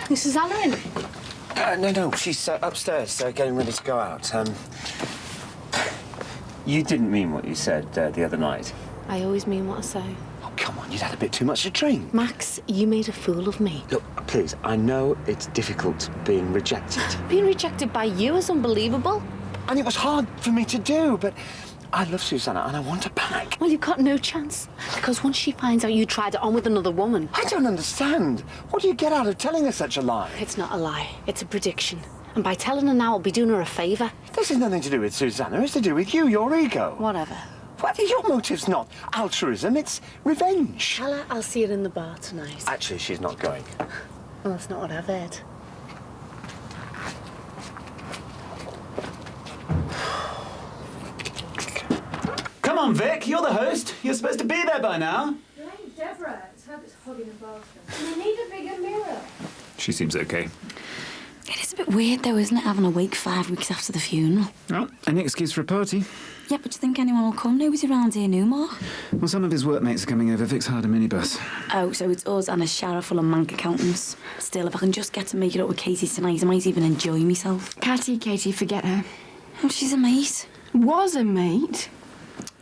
Is Susanna in? No, she's upstairs, getting ready to go out. You didn't mean what you said the other night. I always mean what I say. Oh, come on, you'd had a bit too much to drink. Max, you made a fool of me. Look, please, I know it's difficult being rejected. Being rejected by you is unbelievable. And it was hard for me to do, but I love Susanna and I want her back. Well, you've got no chance. Because once she finds out you tried it on with another woman... I don't understand. What do you get out of telling her such a lie? It's not a lie. It's a prediction. And by telling her now, I'll be doing her a favour. This has nothing to do with Susanna. It's to do with you, your ego. Whatever. Well, your motive's not altruism, it's revenge. Tell her I'll see her in the bar tonight. Actually, she's not going. Well, that's not what I've heard. Come on, Vic, you're the host. You're supposed to be there by now. Your name's Deborah. It's her that's hogging the bathroom. You need a bigger mirror. She seems okay. It is a bit weird, though, isn't it, having a wake 5 weeks after the funeral? Well, any excuse for a party. Yeah, but do you think anyone will come? Nobody's around here now, Mark. Well, some of his workmates are coming over. Vic's hired a minibus. Oh, so it's us and a shower full of mank accountants. Still, if I can just get to make it up with Katie tonight, I might even enjoy myself. Katie, forget her. Oh, she's a mate. Was a mate?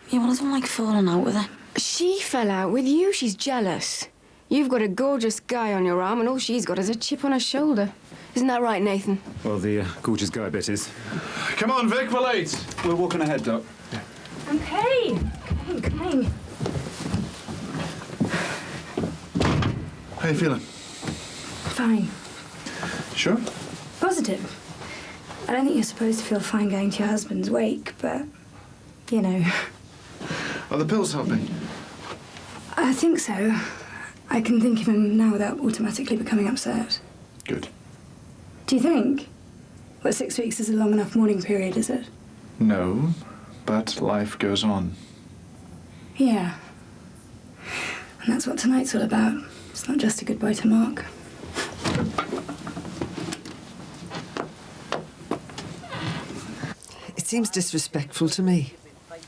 Yeah, well, I don't like falling out with her. She fell out with you. She's jealous. You've got a gorgeous guy on your arm and all she's got is a chip on her shoulder. Isn't that right, Nathan? Well, the gorgeous guy bit is. Come on, Vic, we're late. We're walking ahead, Doc. Okay. Come. How you feeling? Fine. Sure? Positive. I don't think you're supposed to feel fine going to your husband's wake, but, you know. Are the pills helping? I think so. I can think of him now without automatically becoming upset. Good. Do you think? Well, 6 weeks is a long enough mourning period, is it? No, but life goes on. Yeah. And that's what tonight's all about. It's not just a goodbye to Mark. It seems disrespectful to me.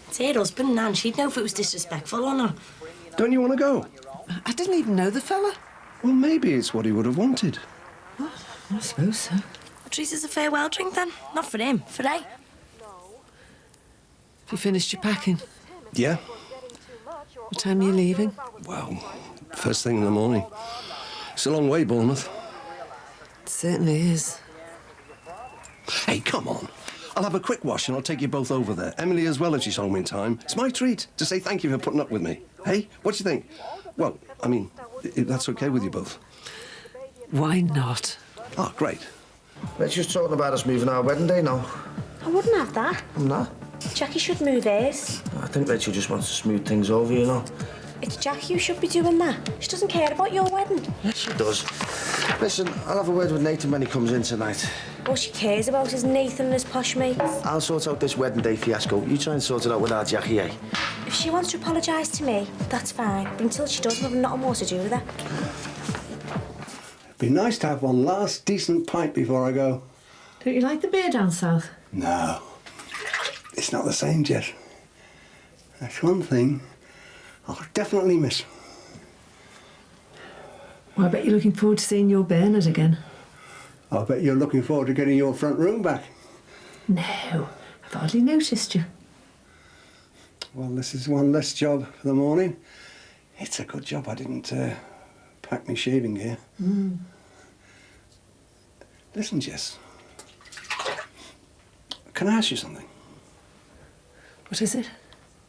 It's her husband, Nan. She'd know if it was disrespectful or not. Don't you want to go? I didn't even know the fella. Well, maybe it's what he would have wanted. Well, I suppose so. Teresa's a farewell drink, then. Not for him, for Ray. Have you finished your packing? Yeah. What time are you leaving? Well, first thing in the morning. It's a long way, Bournemouth. It certainly is. Hey, come on. I'll have a quick wash and I'll take you both over there. Emily as well if she's home in time. It's my treat to say thank you for putting up with me. Hey, what do you think? Well, I mean, if that's okay with you both. Why not? Oh, great. Let's just talking about us moving our wedding day now. I wouldn't have that. I'm not. Jackie should move hers. I think Rachel just wants to smooth things over, you know. It's Jackie who should be doing that. She doesn't care about your wedding. Yes, she does. Listen, I'll have a word with Nathan when he comes in tonight. All she cares about is Nathan and his posh mates. I'll sort out this wedding day fiasco. You try and sort it out with our Jackie, eh? If she wants to apologise to me, that's fine. But until she does, I've nothing more to do with her. It'd be nice to have one last decent pint before I go. Don't you like the beer down south? No. It's not the same, Jess. That's one thing I'll definitely miss. Well, I bet you're looking forward to seeing your Bernard again. I bet you're looking forward to getting your front room back. No, I've hardly noticed you. Well, this is one less job for the morning. It's a good job I didn't pack my shaving gear. Listen, Jess. Can I ask you something? What is it?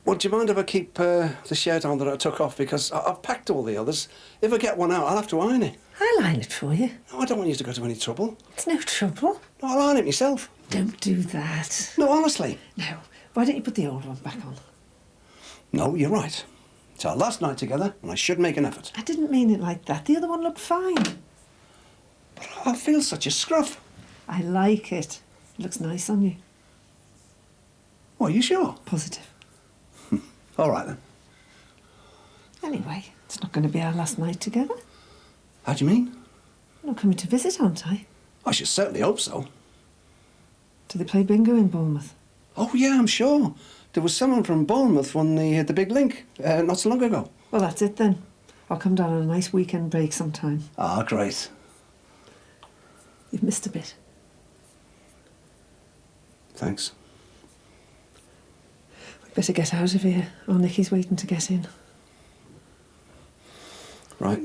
Well, do you mind if I keep the shirt on that I took off? Because I've packed all the others. If I get one out, I'll have to iron it. I'll iron it for you. No, I don't want you to go to any trouble. It's no trouble. No, I'll iron it myself. Don't do that. No, honestly. No. Why don't you put the old one back on? No, you're right. It's our last night together, and I should make an effort. I didn't mean it like that. The other one looked fine. But I feel such a scruff. I like it. It looks nice on you. Well, are you sure? Positive. All right, then. Anyway, it's not going to be our last night together. How do you mean? You're coming to visit, aren't I? I should certainly hope so. Do they play bingo in Bournemouth? Oh, yeah, I'm sure. There was someone from Bournemouth won the big link not so long ago. Well, that's it then. I'll come down on a nice weekend break sometime. Ah, great. You've missed a bit. Thanks. We'd better get out of here, or Nicky's waiting to get in. Right.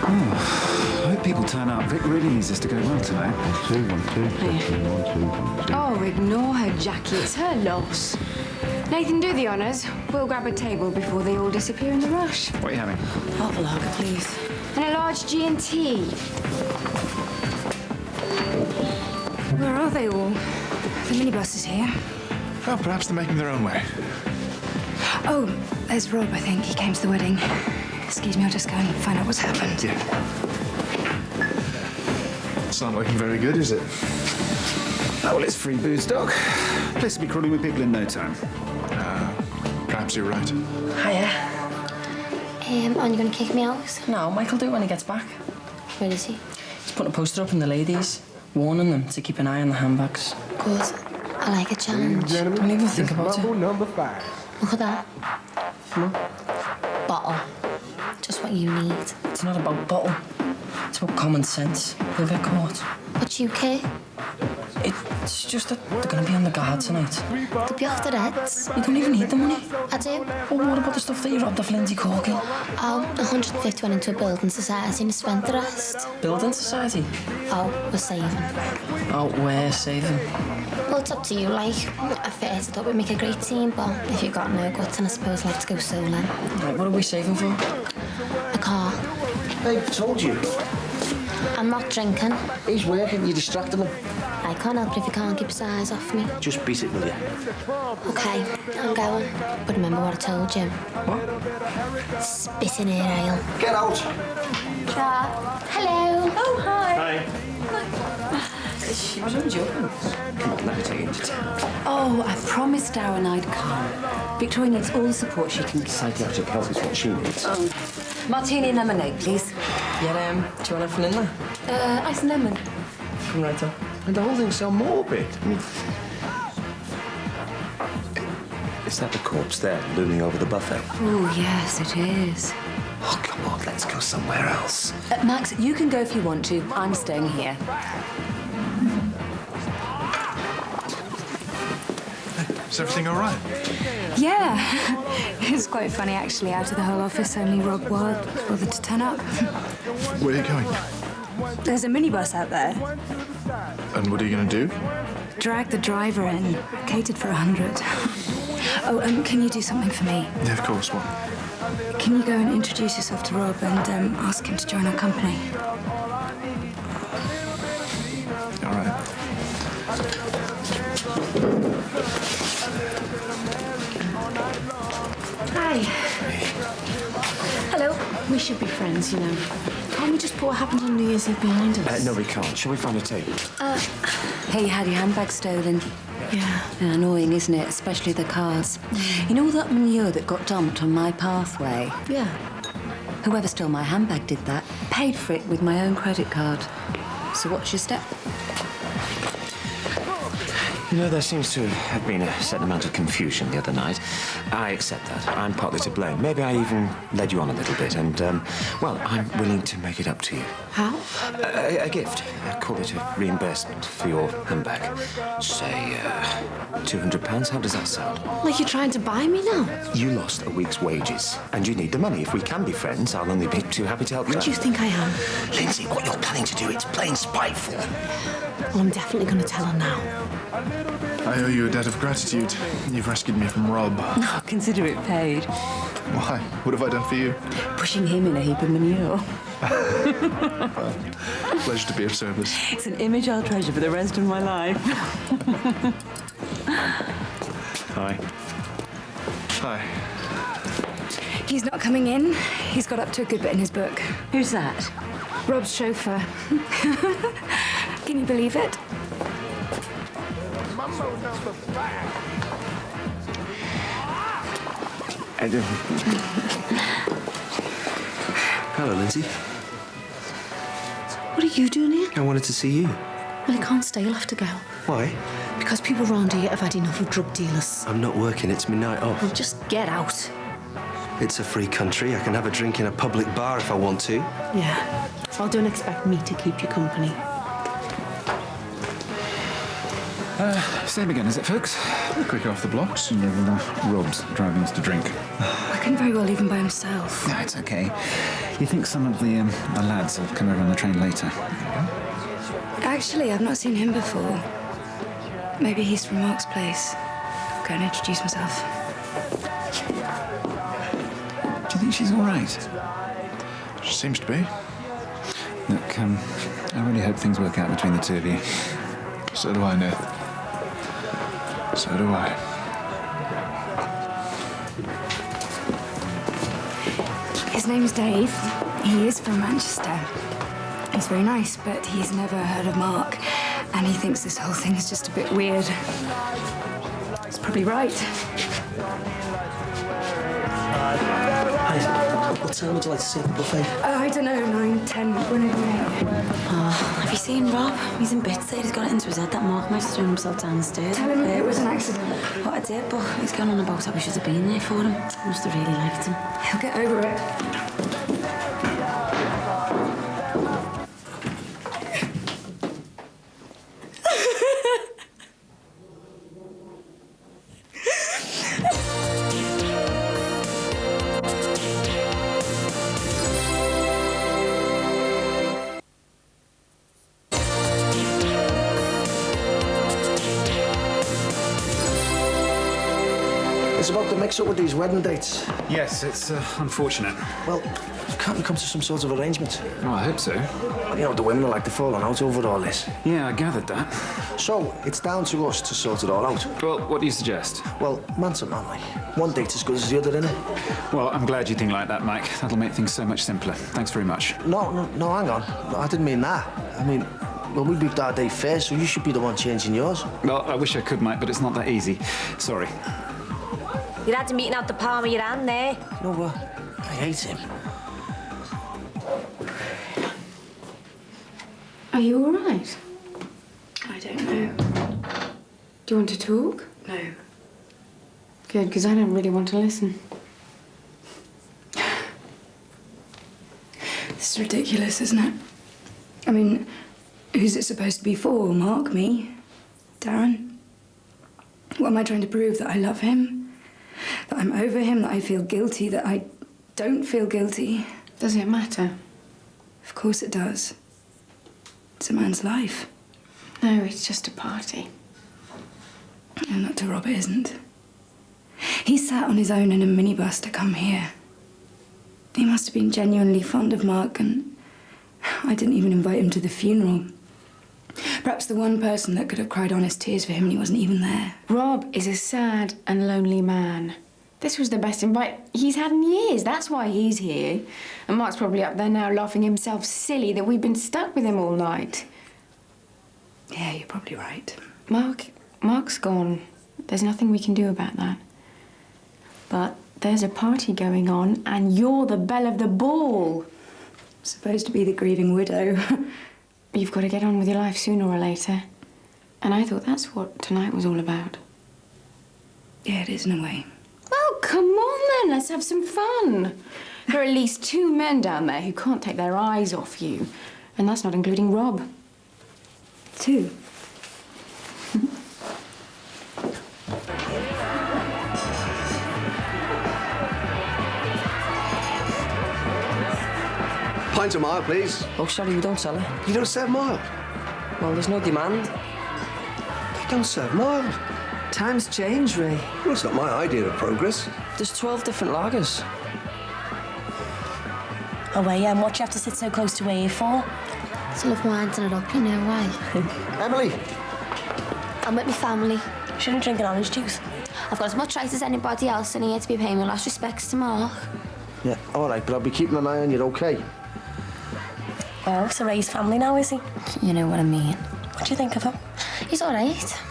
I hope people turn up. Vic really needs this to go well tonight. Oh, ignore her, Jackie. It's her loss. Nathan, do the honours. We'll grab a table before they all disappear in the rush. What are you having? Half a lager, please. And a large G&T. Where are they all? The minibus is here. Well, perhaps they're making their own way. Oh, there's Rob, I think. He came to the wedding. Excuse me, I'll just go and find out what's happened. Yeah. It's not looking very good, is it? Oh, well, it's free booze, Doc. Place will be crawling with people in no time. Perhaps you're right. Hiya. Aren't you going to kick me out? No, Michael'll do it when he gets back. Where is he? He's putting a poster up in the ladies, warning them to keep an eye on the handbags. Good. I like a challenge. Don't even think about it. Number 5. Look at that. Bottle. Just what you need. It's not about bottle. It's about common sense. You'll get caught. But you care? It's just that they're going to be on the guard tonight. They'll be off their heads. You don't even need the money. I do. Well, what about the stuff that you robbed off Lindsay Corky? Oh, 150 went into a building society and spent the rest. Building society? Oh, we're saving. Oh, we're saving. Well, it's up to you, like. At first, I thought we'd make a great team, but if you've got no guts, then I suppose I'll have to go solo. Right, what are we saving for? A car. Babe, told you. I'm not drinking. He's working, you're distracting him. I can't help it if you can't keep his eyes off me. Just beat it, will you? Okay, I'm going. But remember what I told you. What? Spit in her ale. Get out. Hello. Oh, hi. She was only joking. Come on, let me take you into town. Oh, I promised Darren I'd come. Victoria needs all the support she can get. Psychiatric help is what she needs. Martini and lemonade, please. Yeah, do you want anything in there? Ice and lemon. Come right up. And the whole thing's so morbid. I mean, is that the corpse there looming over the buffet? Oh, yes, it is. Oh, come on, let's go somewhere else. Max, you can go if you want to. I'm staying here. Is everything all right? Yeah. It's quite funny, actually. Out of the whole office, only Rob Ward bothered to turn up. Where are you going? There's a minibus out there. And what are you going to do? Drag the driver in. Catered for 100. Oh, can you do something for me? Yeah, of course. What? Can you go and introduce yourself to Rob and ask him to join our company? All right. Hi. Hello. We should be friends, you know. Can't we just put what happened on New Year's Eve behind us? No, we can't. Shall we find a table? Hey, you had your handbag stolen. Yeah. Annoying, isn't it? Especially the cars. You know that manure that got dumped on my pathway? Yeah. Whoever stole my handbag did that. Paid for it with my own credit card. So what's your step? You know, there seems to have been a certain amount of confusion the other night. I accept that. I'm partly to blame. Maybe I even led you on a little bit, and, well, I'm willing to make it up to you. How? A gift. Call it a reimbursement for your handbag. Say, £200. How does that sound? Like you're trying to buy me now? You lost a week's wages, and you need the money. If we can be friends, I'll only be too happy to help you What do you think I am? Lindsay, what you're planning to do, it's plain spiteful. Well, I'm definitely going to tell her now. I owe you a debt of gratitude. You've rescued me from Rob. Oh, consider it paid. Why? What have I done for you? Pushing him in a heap of manure. Pleasure to be of service. It's an image I'll treasure for the rest of my life. Hi. Hi. He's not coming in. He's got up to a good bit in his book. Who's that? Rob's chauffeur. Can you believe it? Hello, Lindsay. What are you doing here? I wanted to see you. Well, you can't stay. You'll have to go. Why? Because people around here have had enough of drug dealers. I'm not working. It's my night off. Well, just get out. It's a free country. I can have a drink in a public bar if I want to. Yeah. Well, don't expect me to keep you company. Same again, is it, folks? Quick off the blocks, and Rob's driving us to drink. I couldn't very well leave him by himself. No, it's okay. You think some of the lads will come over on the train later? Actually, I've not seen him before. Maybe he's from Mark's place. I'll go and introduce myself. Do you think she's all right? She seems to be. Look, I really hope things work out between the two of you. So do I, Ned. So do I. His name's Dave. He is from Manchester. He's very nice, but he's never heard of Mark, and he thinks this whole thing is just a bit weird. He's probably right. What time would you like to see the buffet? I don't know, 9, 10, whenever you like. Oh, have you seen Rob? He's in bits there. He's got it into his head that Mark might have thrown himself down the stairs. Tell him it was an accident. What I did, but he's going on about how we should have been there for him. Must have really liked him. He'll get over it. It's about the mix-up with these wedding dates. Yes, it's unfortunate. Well, can't we come to some sort of arrangement? Oh, I hope so. Well, you know, the women are like they're falling out over all this. Yeah, I gathered that. So, it's down to us to sort it all out. Well, what do you suggest? Well, man's a man, like. One date's as good as the other, innit? Well, I'm glad you think like that, Mike. That'll make things so much simpler. Thanks very much. No, hang on. I didn't mean that. I mean, well, we booked our date first, so you should be the one changing yours. Well, I wish I could, Mike, but it's not that easy. Sorry. You had him eating out the palm of your hand there. You know what? I hate him. Are you all right? I don't know. Do you want to talk? No. Good, because I don't really want to listen. This is ridiculous, isn't it? I mean, who's it supposed to be for? Mark, me? Darren? What am I trying to prove? That I love him? That I'm over him? That I feel guilty? That I don't feel guilty? Does it matter? Of course it does. It's a man's life. No, it's just a party. No, not to Rob, it isn't. He sat on his own in a minibus to come here. He must have been genuinely fond of Mark, and I didn't even invite him to the funeral. Perhaps the one person that could have cried honest tears for him, and he wasn't even there. Rob is a sad and lonely man. This was the best invite he's had in years. That's why he's here. And Mark's probably up there now laughing himself silly that we've been stuck with him all night. Yeah, you're probably right. Mark's gone. There's nothing we can do about that. But there's a party going on, and you're the belle of the ball. Supposed to be the grieving widow. You've got to get on with your life sooner or later. And I thought that's what tonight was all about. Yeah, it is in a way. Well, come on then, let's have some fun. There are at least 2 men down there who can't take their eyes off you. And that's not including Rob. 2? Pint of mile, please. Oh, sorry, we don't sell it. You don't serve mile? Well, there's no demand. You don't serve mile? Times change, Ray. Well, it's not my idea of progress. There's 12 different lagers. Oh, well, yeah, and what do you have to sit so close to where you're for? To love winding it up, you know why? Emily! I'm with my family. Shouldn't drink an orange juice. I've got as much right as anybody else in here to be paying my last respects to Mark. Yeah, all right, but I'll be keeping an eye on you, OK? Oh, it's a Ray's family now, is he? You know what I mean. What do you think of him? He's all right.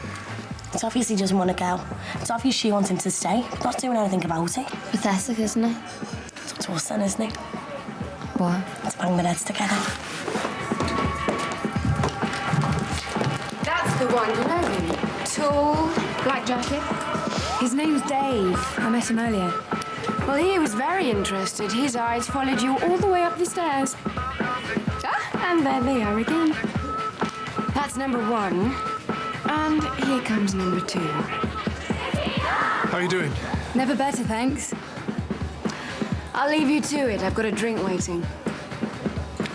It's obvious he doesn't want to go. It's obvious she wants him to stay, but not doing anything about it. Pathetic, isn't it? It's up to us then, isn't it? What? Let's bang their heads together. That's the one, you know him? Tall, black jacket. His name's Dave. I met him earlier. Well, he was very interested. His eyes followed you all the way up the stairs. Ah, and there they are again. That's number 1. And here comes number 2. How are you doing? Never better, thanks. I'll leave you to it. I've got a drink waiting.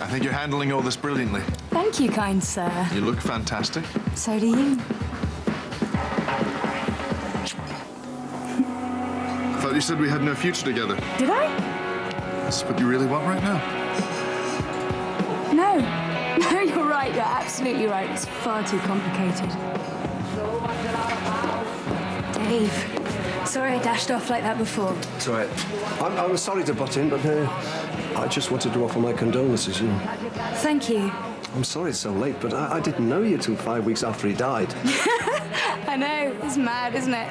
I think you're handling all this brilliantly. Thank you, kind sir. You look fantastic. So do you. I thought you said we had no future together. Did I? This is what you really want right now? No. No, you're right. You're absolutely right. It's far too complicated. Dave, sorry I dashed off like that before. It's all right. I'm sorry to butt in, but I just wanted to offer my condolences, you know. Thank you. I'm sorry it's so late, but I didn't know you till 5 weeks after he died. I know. It's mad, isn't it?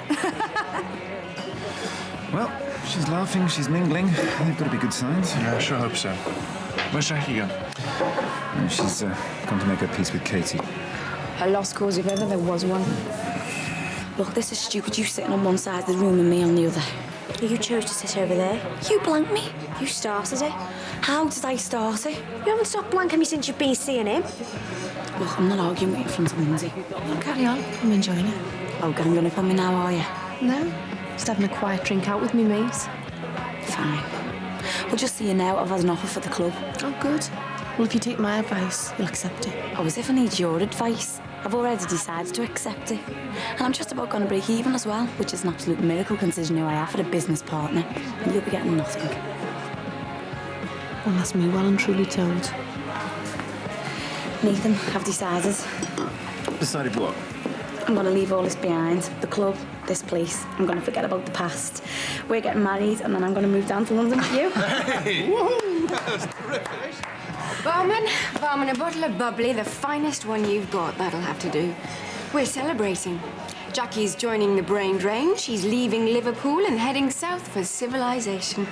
Well, she's laughing, she's mingling. They've got to be good signs. Yeah, I sure hope so. Where's Jackie gone? She's gone to make her peace with Katie. A lost cause if ever there was one. Look, this is stupid. You sitting on one side of the room and me on the other. You chose to sit over there. You blanked me. You started it. How did I start it? You haven't stopped blanking me since you've been seeing him. Look, I'm not arguing with you in front of Lindsay. No, carry on. I'm enjoying it. Oh, ganging up on me now, are you? No, just having a quiet drink out with me mates. Fine. Well, just so you know, I've had an offer for the club. Oh, good. Well, if you take my advice, you'll accept it. Oh, as if I need your advice. I've already decided to accept it. And I'm just about going to break even as well, which is an absolute miracle considering who I have for a business partner. And you'll be getting nothing. Well, that's me well and truly told. Nathan, I've decided. Decided what? I'm going to leave all this behind. The club, this place. I'm going to forget about the past. We're getting married and then I'm going to move down to London with you. Hey! Woohoo! That's terrific. Barman, a bottle of bubbly, the finest one you've got. That'll have to do. We're celebrating. Jackie's joining the brain drain. She's leaving Liverpool and heading south for civilization.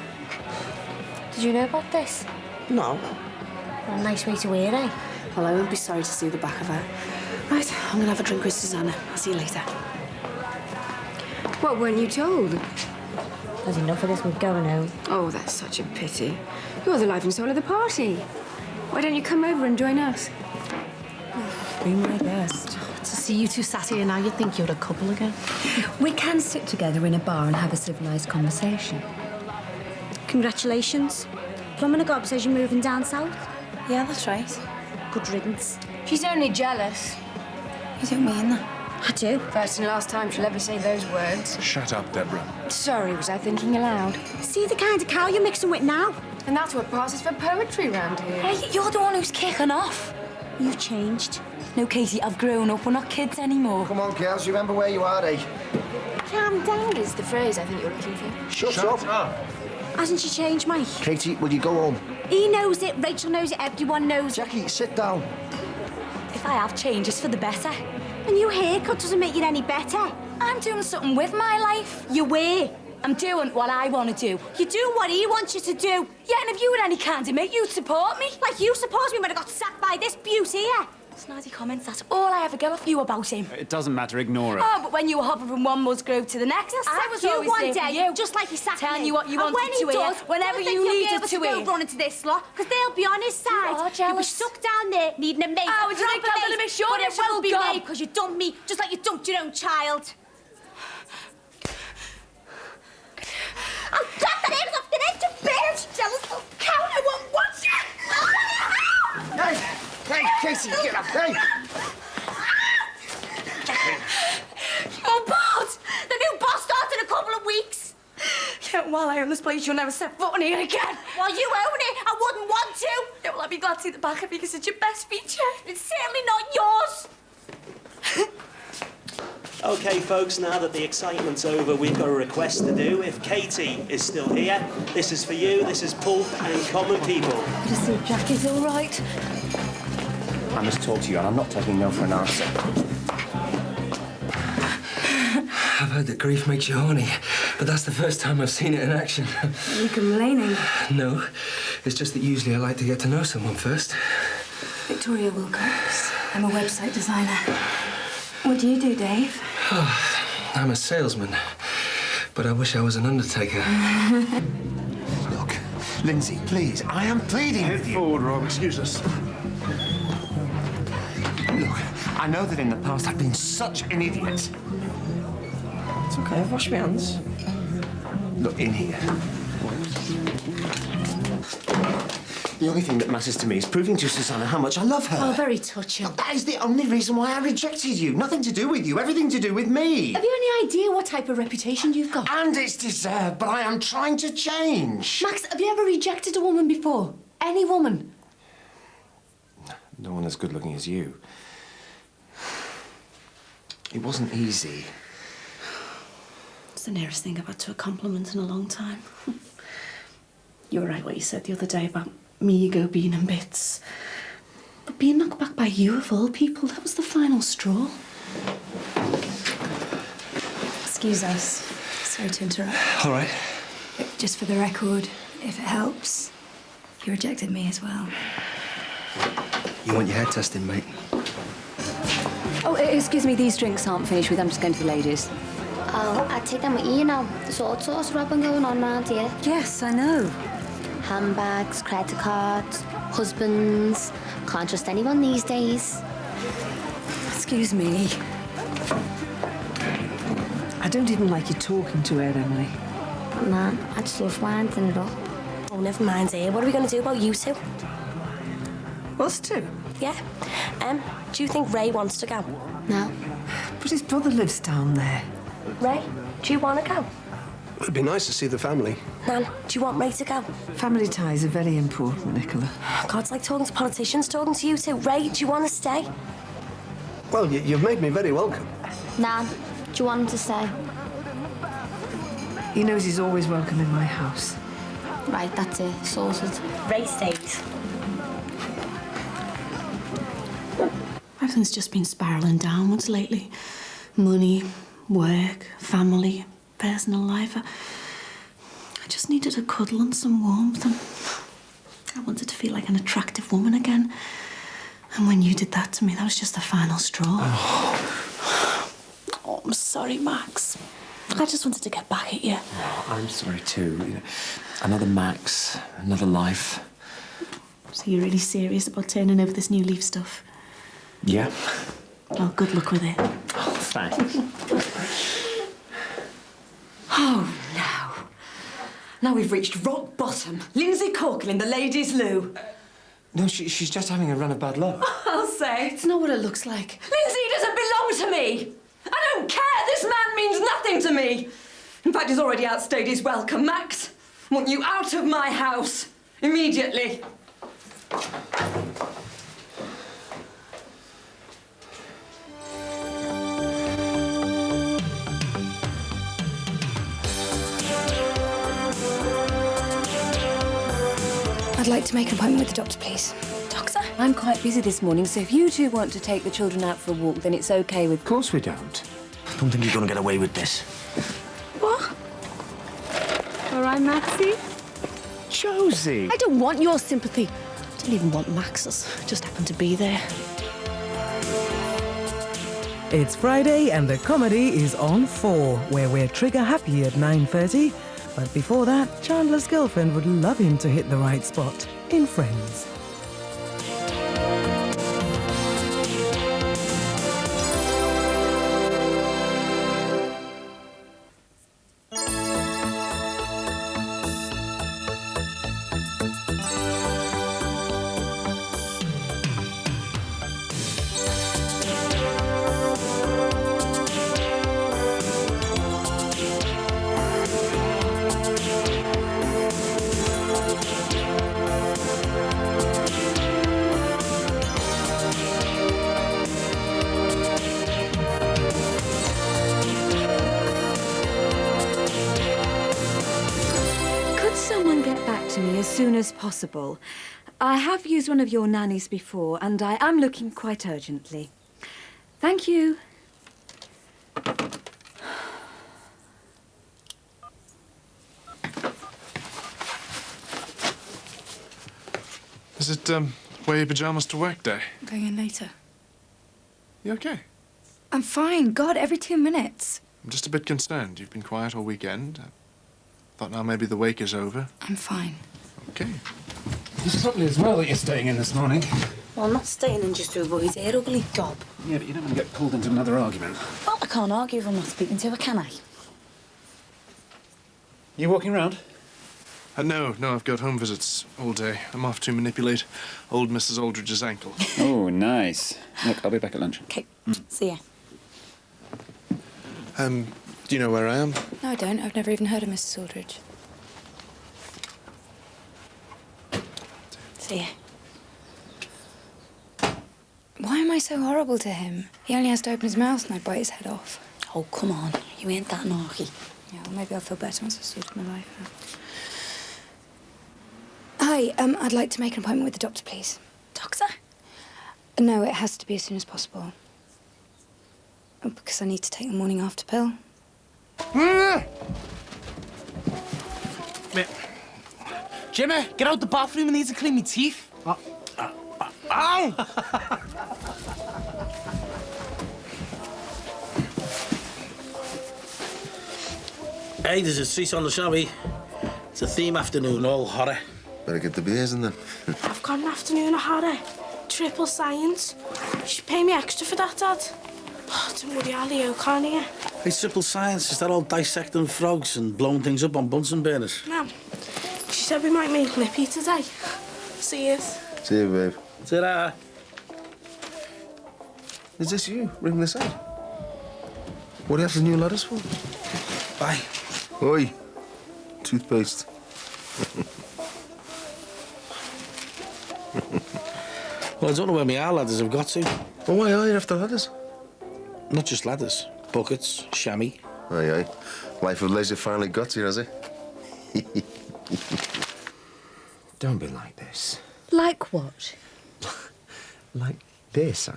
Did you know about this? No. What a nice way to wear, eh? Well, I won't be sorry to see the back of her. Right, I'm gonna have a drink with Susanna. I'll see you later. What weren't you told? There's enough of this. We're going home. Oh, that's such a pity. You're the life and soul of the party. Why don't you come over and join us? Do my best. To see you two sat here now, you'd think you're a couple again. We can sit together in a bar and have a civilised conversation. Congratulations. Plumbing a gob says you're moving down south. Yeah, that's right. Good riddance. She's only jealous. You don't mean that. I do. First and last time she'll ever say those words. Shut up, Deborah. Sorry, was I thinking aloud? See the kind of cow you're mixing with now? And that's what passes for poetry round here. Hey, you're the one who's kicking off. You've changed. No, Katie, I've grown up. We're not kids anymore. Come on, girls, remember where you are, eh? Calm down is the phrase I think you're looking for. Shut up. Hasn't she changed, Mike? Katie, will you go home? He knows it, Rachel knows it, everyone knows it. Jackie, sit down. If I have changed, it's for the better. A new haircut doesn't make you any better. I'm doing something with my life. You were. I'm doing what I want to do. You do what he wants you to do. Yeah, and if you were any kind of mate, you'd support me. Like you suppose me when I got sacked by this beauty here. Snazzy comments, that's all I ever get off you about him. It doesn't matter, ignore her. Oh, but when you were hopping from one Musgrove to the next, I was you always one there for day, you. just like he sacked Telling me. you what you and wanted when he to hear, does, whenever don't you think needed you'll be able to to hear. go run into this lot, because they'll be on his side. are You'll be jealous. stuck down there needing a mate. Oh, and do you think I'm gonna miss your But it miserable won't be gob? made because you dumped me, just like you dumped your own child. I'll cut the nails off the neck to bitch! Jealous little cow, I won't watch you! Hey, Casey, get up, hey! You're bored! The new boss starts in a couple of weeks. Yeah, while I own this place, you'll never set foot in here again. Well, you own it. I wouldn't want to. Yeah, well, I'd be glad to see the back of you because it's your best feature. It's certainly not yours. OK, folks, now that the excitement's over, we've got a request to do. If Katie is still here, this is for you. This is Pulp and Common People. Just see if Jackie's all right. I must talk to you, and I'm not taking no for an answer. I've heard that grief makes you horny, but that's the first time I've seen it in action. Are you complaining? No, it's just that usually I like to get to know someone first. Victoria Wilcox. I'm a website designer. What do you do, Dave? Oh, I'm a salesman. But I wish I was an undertaker. Look, Lindsay, please, I am pleading with you. Head forward, Rob. Excuse us. Look, I know that in the past I've been such an idiot. It's okay, I've washed my hands. Look, in here. The only thing that matters to me is proving to Susanna how much I love her. Oh, very touching. That is the only reason why I rejected you. Nothing to do with you, everything to do with me. Have you any idea what type of reputation you've got? And it's deserved, but I am trying to change. Max, have you ever rejected a woman before? Any woman? No one as good looking as you. It wasn't easy. It's the nearest thing I've had to a compliment in a long time. You were right what you said the other day about me ego being in bits. But being knocked back by you, of all people, that was the final straw. Excuse us. Sorry to interrupt. All right. Just for the record, if it helps, you rejected me as well. You want your head testing, mate? Oh, excuse me, these drinks aren't finished with. I'm just going to the ladies. Oh, I take them with you now. There's all sorts of robbing going on around here. Yes, I know. Handbags, credit cards, husbands. Can't trust anyone these days. Excuse me. I don't even like you talking to her, Emily. Nah, I just love winding it up. Oh, never mind, here. What are we going to do about you two? Us two? Yeah. Do you think Ray wants to go? No. But his brother lives down there. Ray, do you want to go? It'd be nice to see the family. Nan, do you want Ray to go? Family ties are very important, Nicola. God, it's like talking to politicians, talking to you two. Ray, do you want to stay? Well, you've made me very welcome. Nan, do you want him to stay? He knows he's always welcome in my house. Right, that's it. Sorted. Ray stays. Everything's just been spiralling downwards lately. Money, work, family, personal life. I just needed a cuddle and some warmth, and I wanted to feel like an attractive woman again. And when you did that to me, that was just the final straw. Oh, I'm sorry, Max. I just wanted to get back at you. Oh, I'm sorry too. You know, another Max, another life. So you're really serious about turning over this new leaf stuff? Yeah. Well, good luck with it. Oh, thanks. Oh, no. Now we've reached rock bottom. Lindsay Corkle in the ladies' loo. No, she's just having a run of bad luck. I'll say. It's not what it looks like. Lindsay doesn't belong to me. I don't care. This man means nothing to me. In fact, he's already outstayed his welcome. Max, I want you out of my house. Immediately. I'd like to make an appointment with the doctor, please. Doctor? I'm quite busy this morning, so if you two want to take the children out for a walk, then it's okay with... Of course we don't. I don't think you're going to get away with this. What? All right, Maxie? Josie! I don't want your sympathy. I don't even want Max's. I just happen to be there. It's Friday and the comedy is on 4, where we're trigger happy at 9:30. But before that, Chandler's girlfriend would love him to hit the right spot in Friends. Someone get back to me as soon as possible. I have used one of your nannies before, and I am looking quite urgently. Thank you. Is it, wear your pyjamas to work day? I'm going in later. You okay? I'm fine. God, every 2 minutes. I'm just a bit concerned. You've been quiet all weekend. I thought now maybe the wake is over. I'm fine. Okay. It's probably as well that you're staying in this morning. Well, I'm not staying in just to avoid her ugly gob. Yeah, but you don't want to get pulled into another argument. Well, I can't argue if I'm not speaking to her, can I? You walking round? No, I've got home visits all day. I'm off to manipulate old Mrs. Aldridge's ankle. Oh, nice. Look, I'll be back at lunch. OK, see ya. Do you know where I am? No, I don't. I've never even heard of Mrs. Aldridge. See ya. Why am I so horrible to him? He only has to open his mouth and I bite his head off. Oh, come on. You ain't that naughty. Yeah, well, maybe I'll feel better once I've sorted my life out. Hi, I'd like to make an appointment with the doctor, please. Doctor? No, it has to be as soon as possible. Because I need to take the morning after pill. Jimmy, get out the bathroom. I need to clean my teeth. Ow! Hey, there's a treat on the shabby. It's a theme afternoon, all horror. Better get the beers in then. I've got an afternoon of horror. Triple science. You should pay me extra for that, Dad. Oh, don't worry, I'll Leo, can't you? Hey, triple science, is that all dissecting frogs and blowing things up on Bunsen burners? No. She said we might make lippy today. See you. See you, babe. Ta-ra. Is this you? Ring this out. What do you have the new letters for? Bye. Oi. Toothpaste. Well, I don't know where my ladders have got to. Well, why are you after ladders? Not just ladders. Buckets, chamois. Aye. Life of leisure finally got to you, has it? Don't be like this. Like what? Like this.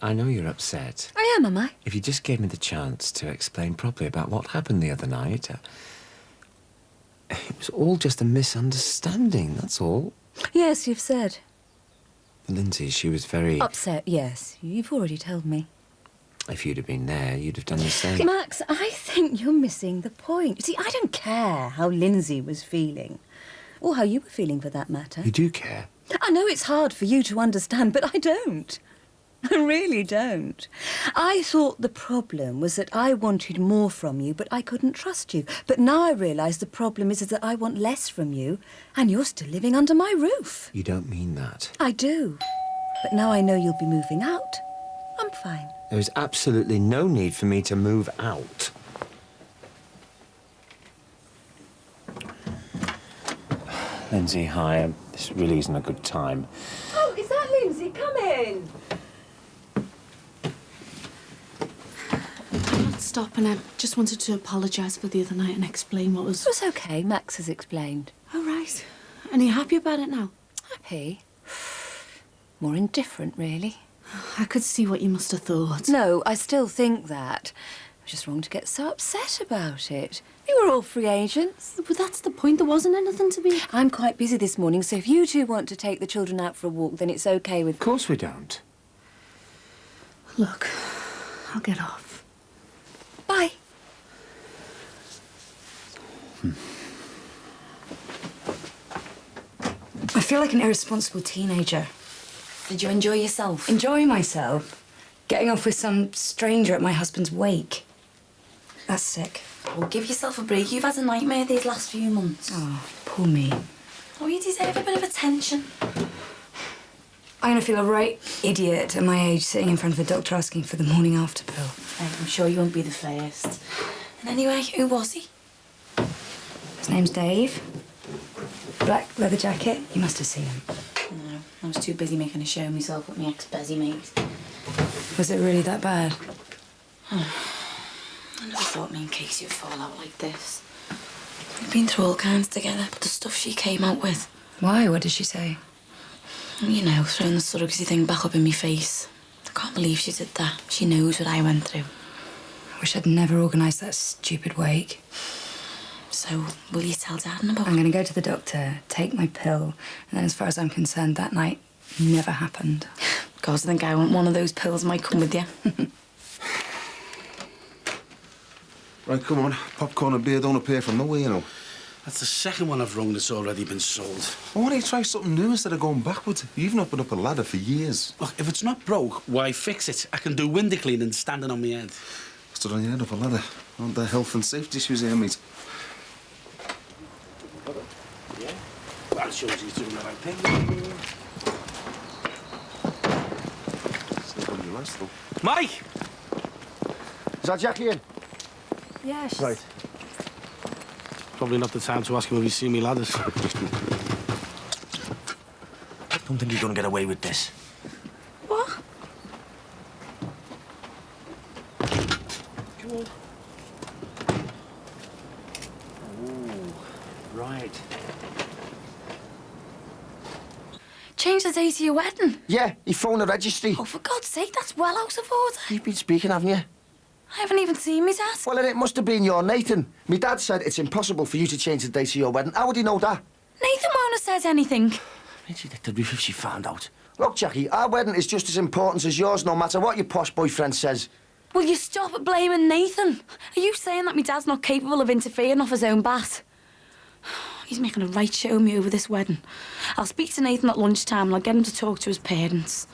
I know you're upset. I am I? If you just gave me the chance to explain properly about what happened the other night, it was all just a misunderstanding, that's all. Yes, you've said. Lindsay, she was very... Upset, yes. You've already told me. If you'd have been there, you'd have done the same. Max, I think you're missing the point. See, I don't care how Lindsay was feeling. Or how you were feeling, for that matter. You do care. I know it's hard for you to understand, but I don't. I really don't. I thought the problem was that I wanted more from you, but I couldn't trust you. But now I realise the problem is that I want less from you, and you're still living under my roof. You don't mean that. I do. But now I know you'll be moving out. I'm fine. There is absolutely no need for me to move out. Lindsay, hi. This really isn't a good time. Oh, is that Lindsay? Come in. I'm not stopping. I just wanted to apologise for the other night and explain what was... It was OK. Max has explained. Oh, right. And are you happy about it now? Happy? More indifferent, really. I could see what you must have thought. No, I still think that. It was just wrong to get so upset about it. We were all free agents. But that's the point. There wasn't anything to be... I'm quite busy this morning, so if you two want to take the children out for a walk, then it's OK with... Of course we don't. Look, I'll get off. Bye. I feel like an irresponsible teenager. Did you enjoy yourself? Enjoy myself? Getting off with some stranger at my husband's wake. That's sick. Well, give yourself a break. You've had a nightmare these last few months. Oh, poor me. Oh, you deserve a bit of attention. I'm gonna feel a right idiot at my age sitting in front of a doctor asking for the morning after pill. I'm sure you won't be the first. And anyway, who was he? His name's Dave. Black leather jacket. You must have seen him. No, I was too busy making a show of myself with my ex-busy mate. Was it really that bad? I never thought me and Casey would fall out like this. We've been through all kinds together, but the stuff she came out with... Why? What did she say? You know, throwing the surrogacy thing back up in my face. I can't believe she did that. She knows what I went through. I wish I'd never organised that stupid wake. So, will you tell Dad about it? I'm going to go to the doctor, take my pill, and then as far as I'm concerned, that night never happened. God, I think I want one of those pills might come with you. Right, come on. Popcorn and beer don't appear from nowhere, you know. That's the second one I've rung that's already been sold. Well, why don't you try something new instead of going backwards? You've not been up a ladder for years. Look, if it's not broke, why fix it? I can do window cleaning standing on my head. Stood on your head up a ladder. Aren't there health and safety issues here, mate? Yeah? That shows you're doing the right thing. Still got your last, though. Mike! Is that Jackie in? Yes. Right. Probably not the time to ask him if he's seen me ladders. Don't think you're gonna get away with this. What? Come on. Ooh, right. Change the date of your wedding? Yeah, he phoned the registry. Oh, for God's sake, that's well out of order. You've been speaking, haven't you? I haven't even seen me dad. Well, then it must have been your Nathan. My dad said it's impossible for you to change the date of your wedding. How would he know that? Nathan won't have said anything. Ain't she let the roof if she found out? Look, Jackie, our wedding is just as important as yours, no matter what your posh boyfriend says. Will you stop blaming Nathan? Are you saying that my dad's not capable of interfering off his own bat? He's making a right show of me over this wedding. I'll speak to Nathan at lunchtime and I'll get him to talk to his parents.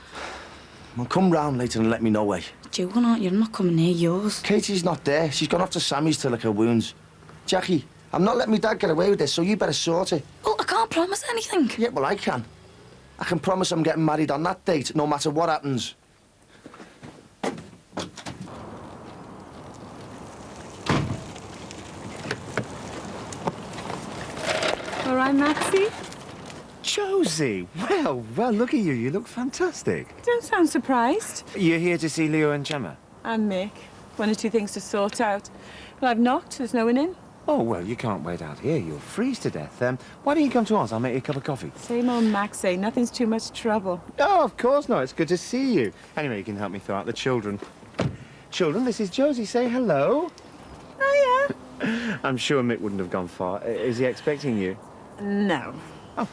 Well, come round later and let me know, eh? Joking, aren't you? I'm not coming near yours. Katie's not there. She's gone off to Sammy's to lick her wounds. Jackie, I'm not letting my dad get away with this, so you better sort it. Well, I can't promise anything. Yeah, well, I can. I can promise I'm getting married on that date, no matter what happens. All right, Maxie? Josie, well, look at you. You look fantastic. Don't sound surprised. You're here to see Leo and Gemma? I'm Mick. One or two things to sort out. Well, I've knocked. There's no one in. Oh, well, you can't wait out here. You'll freeze to death. Why don't you come to us? I'll make you a cup of coffee. Same old Maxie. Nothing's too much trouble. Oh, of course not. It's good to see you. Anyway, you can help me throw out the children. Children, this is Josie. Say hello. Oh, yeah. I'm sure Mick wouldn't have gone far. Is he expecting you? No. Oh.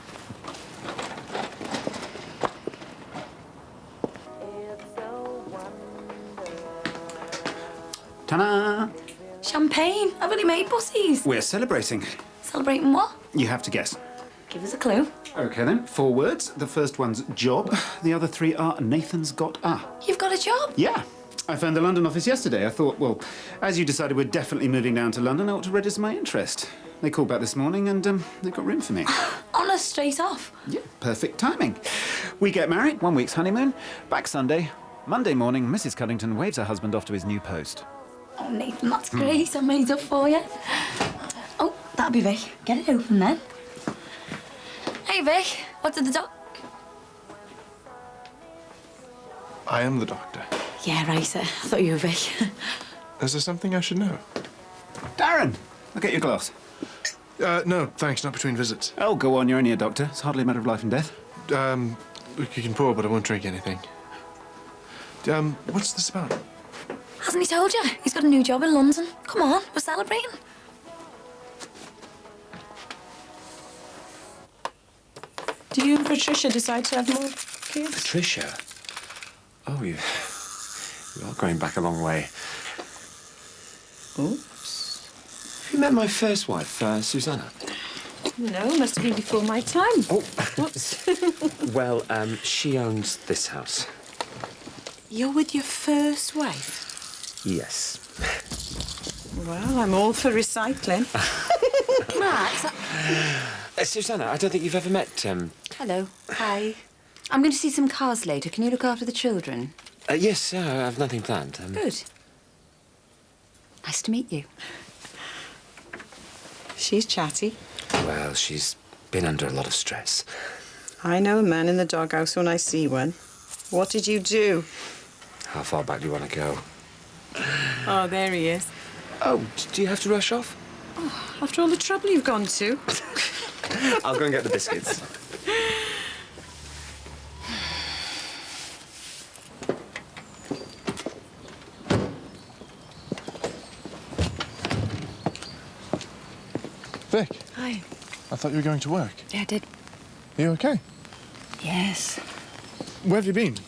Ta-da! Champagne. I've only made pussies. We're celebrating. Celebrating what? You have to guess. Give us a clue. OK, then. 4 words. The first one's job. The other 3 are Nathan's got a. You've got a job? Yeah. I phoned the London office yesterday. I thought, well, as you decided we're definitely moving down to London, I ought to register my interest. They called back this morning and they've got room for me. Honest, straight off? Yeah, perfect timing. We get married, 1 week's honeymoon, back Sunday. Monday morning, Mrs. Cuddington waves her husband off to his new post. Oh, Nathan, that's great. I made up for you. Oh, that'll be Vic. Get it open then. Hey, Vic. What did the doc... I am the doctor. Yeah, right, sir. I thought you were Vic. Is there something I should know? Darren, I'll get your glass. No, thanks, not between visits. Oh, go on, you're only a doctor. It's hardly a matter of life and death. Look, you can pour, but I won't drink anything. What's this about? Hasn't he told you? He's got a new job in London. Come on, we're celebrating. Do you and Patricia decide to have more kids? Patricia? Oh, you are going back a long way. Oops. Have you met my first wife, Susanna? No, must have been before my time. Oh. Whoops. Well, she owns this house. You're with your first wife? Yes. Well, I'm all for recycling. Max, Susanna, I don't think you've ever met, Hello. Hi. I'm going to see some cars later. Can you look after the children? Yes, I've nothing planned. Good. Nice to meet you. She's chatty. Well, she's been under a lot of stress. I know a man in the doghouse when I see one. What did you do? How far back do you want to go? Oh, there he is. Oh, do you have to rush off? Oh, after all the trouble you've gone to. I'll go and get the biscuits. Vic, Hi. I thought you were going to work. Yeah, I did. Are you okay? Yes. Where have you been?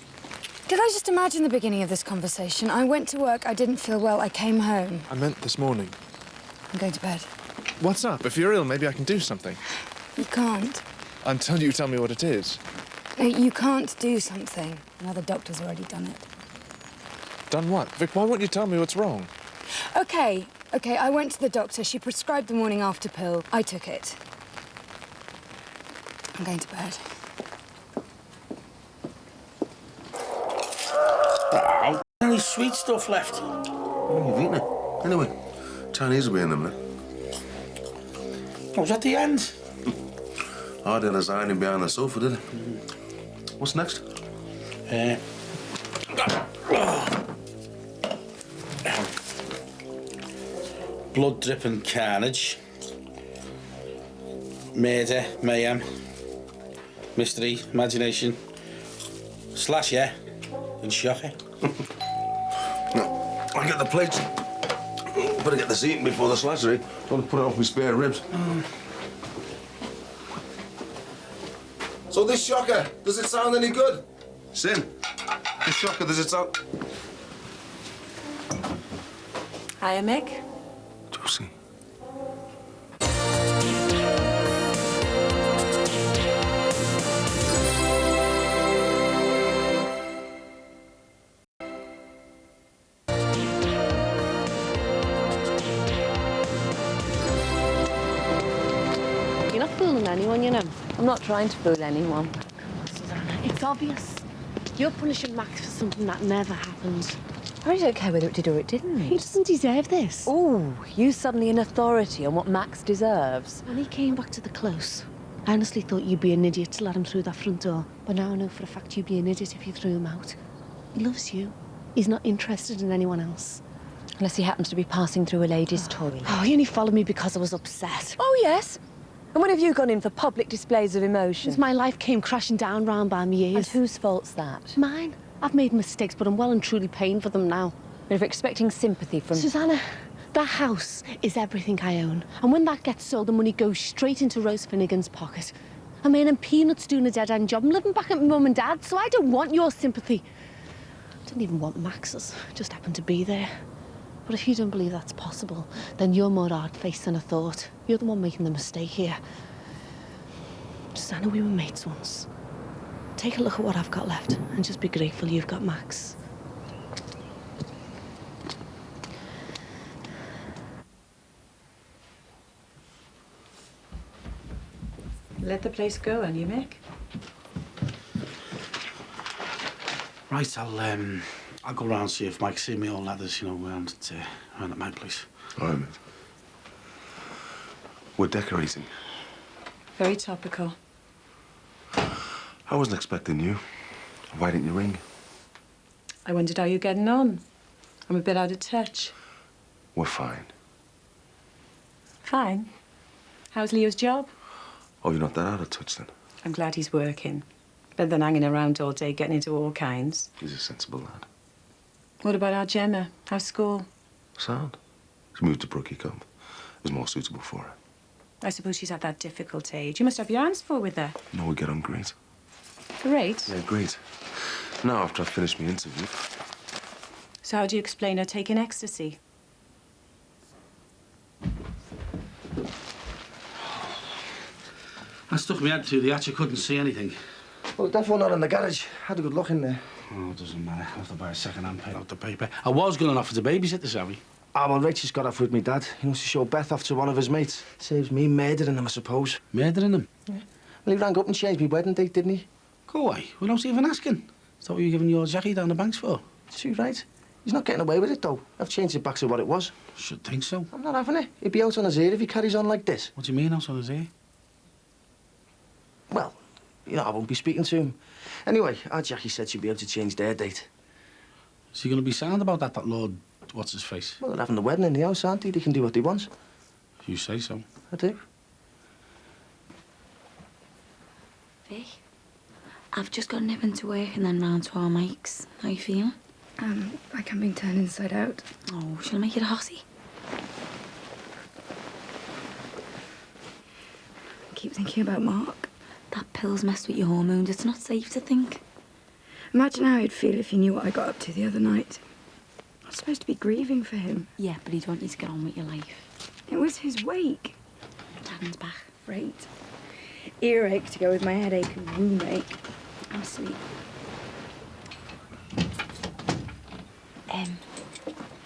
Did I just imagine the beginning of this conversation? I went to work, I didn't feel well, I came home. I meant this morning. I'm going to bed. What's up? If you're ill, maybe I can do something. You can't. Until you tell me what it is. No, you can't do something. Now the doctor's already done it. Done what? Vic, why won't you tell me what's wrong? Okay, I went to the doctor. She prescribed the morning after pill. I took it. I'm going to bed. Wow. Any sweet stuff left? Oh, you've eaten it. Anyway, Chinese will be in them now. Oh, was that the end? Oh, they lasagna behind the sofa, did it? What's next? Blood dripping carnage. Murder, mayhem. Mystery, imagination. Slasher and shocker. I'll get the plates. Better get this eaten before the slashery. Don't want to put it off with spare ribs. So this shocker, does it sound any good? Sin, this shocker, does it sound... Hiya, Mick. Josie. You're not fooling anyone, you know. I'm not trying to fool anyone. Susanna, it's obvious. You're punishing Max for something that never happened. I really don't care whether it did or it didn't. He doesn't deserve this. Oh, you suddenly an authority on what Max deserves. When he came back to the close, I honestly thought you'd be an idiot to let him through that front door. But now I know for a fact you'd be an idiot if you threw him out. He loves you. He's not interested in anyone else. Unless he happens to be passing through a lady's toilet. Oh, he only followed me because I was upset. Oh, yes. And when have you gone in for public displays of emotion? Since my life came crashing down round by me ears. And whose fault's that? Mine. I've made mistakes, but I'm well and truly paying for them now. But if you're expecting sympathy from... Susanna, that house is everything I own. And when that gets sold, the money goes straight into Rose Finnegan's pocket. I'm earning peanuts doing a dead-end job. I'm living back at my mum and dad, so I don't want your sympathy. I don't even want Max's. I just happen to be there. But if you don't believe that's possible, then you're more hard-faced than I thought. You're the one making the mistake here. Susanna, we were mates once. Take a look at what I've got left and just be grateful you've got Max. Let the place go, and you, Mick? Right, I'll go round and see if Mike's seen me all ladders, you know, round at my place. All right, mate. We're decorating. Very topical. I wasn't expecting you. Why didn't you ring? I wondered how you're getting on. I'm a bit out of touch. We're fine. Fine. How's Leo's job? Oh, you're not that out of touch, then? I'm glad he's working. Better than hanging around all day, getting into all kinds. He's a sensible lad. What about our Gemma? How's school? Sound. She moved to Brookie Cove. It was more suitable for her. I suppose she's at that difficult age. You must have your hands full with her. No, we get on great. Great. Yeah, great. Now, after I've finished my interview... So how do you explain her taking ecstasy? I stuck my head through the hatch, I couldn't see anything. Well, definitely not in the garage. Had a good look in there. Oh, it doesn't matter. I'll have to buy a second-hand paint out the paper. I was going to offer to babysit the Savvy. Ah, well, Rachel's got off with me dad. He wants to show Beth off to one of his mates. Saves me murdering him, I suppose. Murdering him? Yeah. Well, he rang up and changed my wedding date, didn't he? Go away. Without even asking. Is that what you're giving your Jackie down the banks for? Too right. He's not getting away with it, though. I've changed it back to what it was. Should think so. I'm not having it. He'd be out on his ear if he carries on like this. What do you mean, out on his ear? Well, you know, I won't be speaking to him. Anyway, our Jackie said she'd be able to change their date. Is he going to be sound about that Lord... what's-his-face? Well, they're having the wedding in the house, aren't they? They can do what they want. You say so. I do. Vic, I've just got to nip into work and then round to our Mike's. How you feeling? Like I'm being turned inside out. Oh, shall I make it a hottie? I keep thinking about Mark. That pill's messed with your hormones. It's not safe to think. Imagine how he'd feel if he knew what I got up to the other night. I was supposed to be grieving for him. Yeah, but he'd want you to get on with your life. It was his wake. Darren's back. Great. Earache to go with my headache and rheumache. I'm asleep.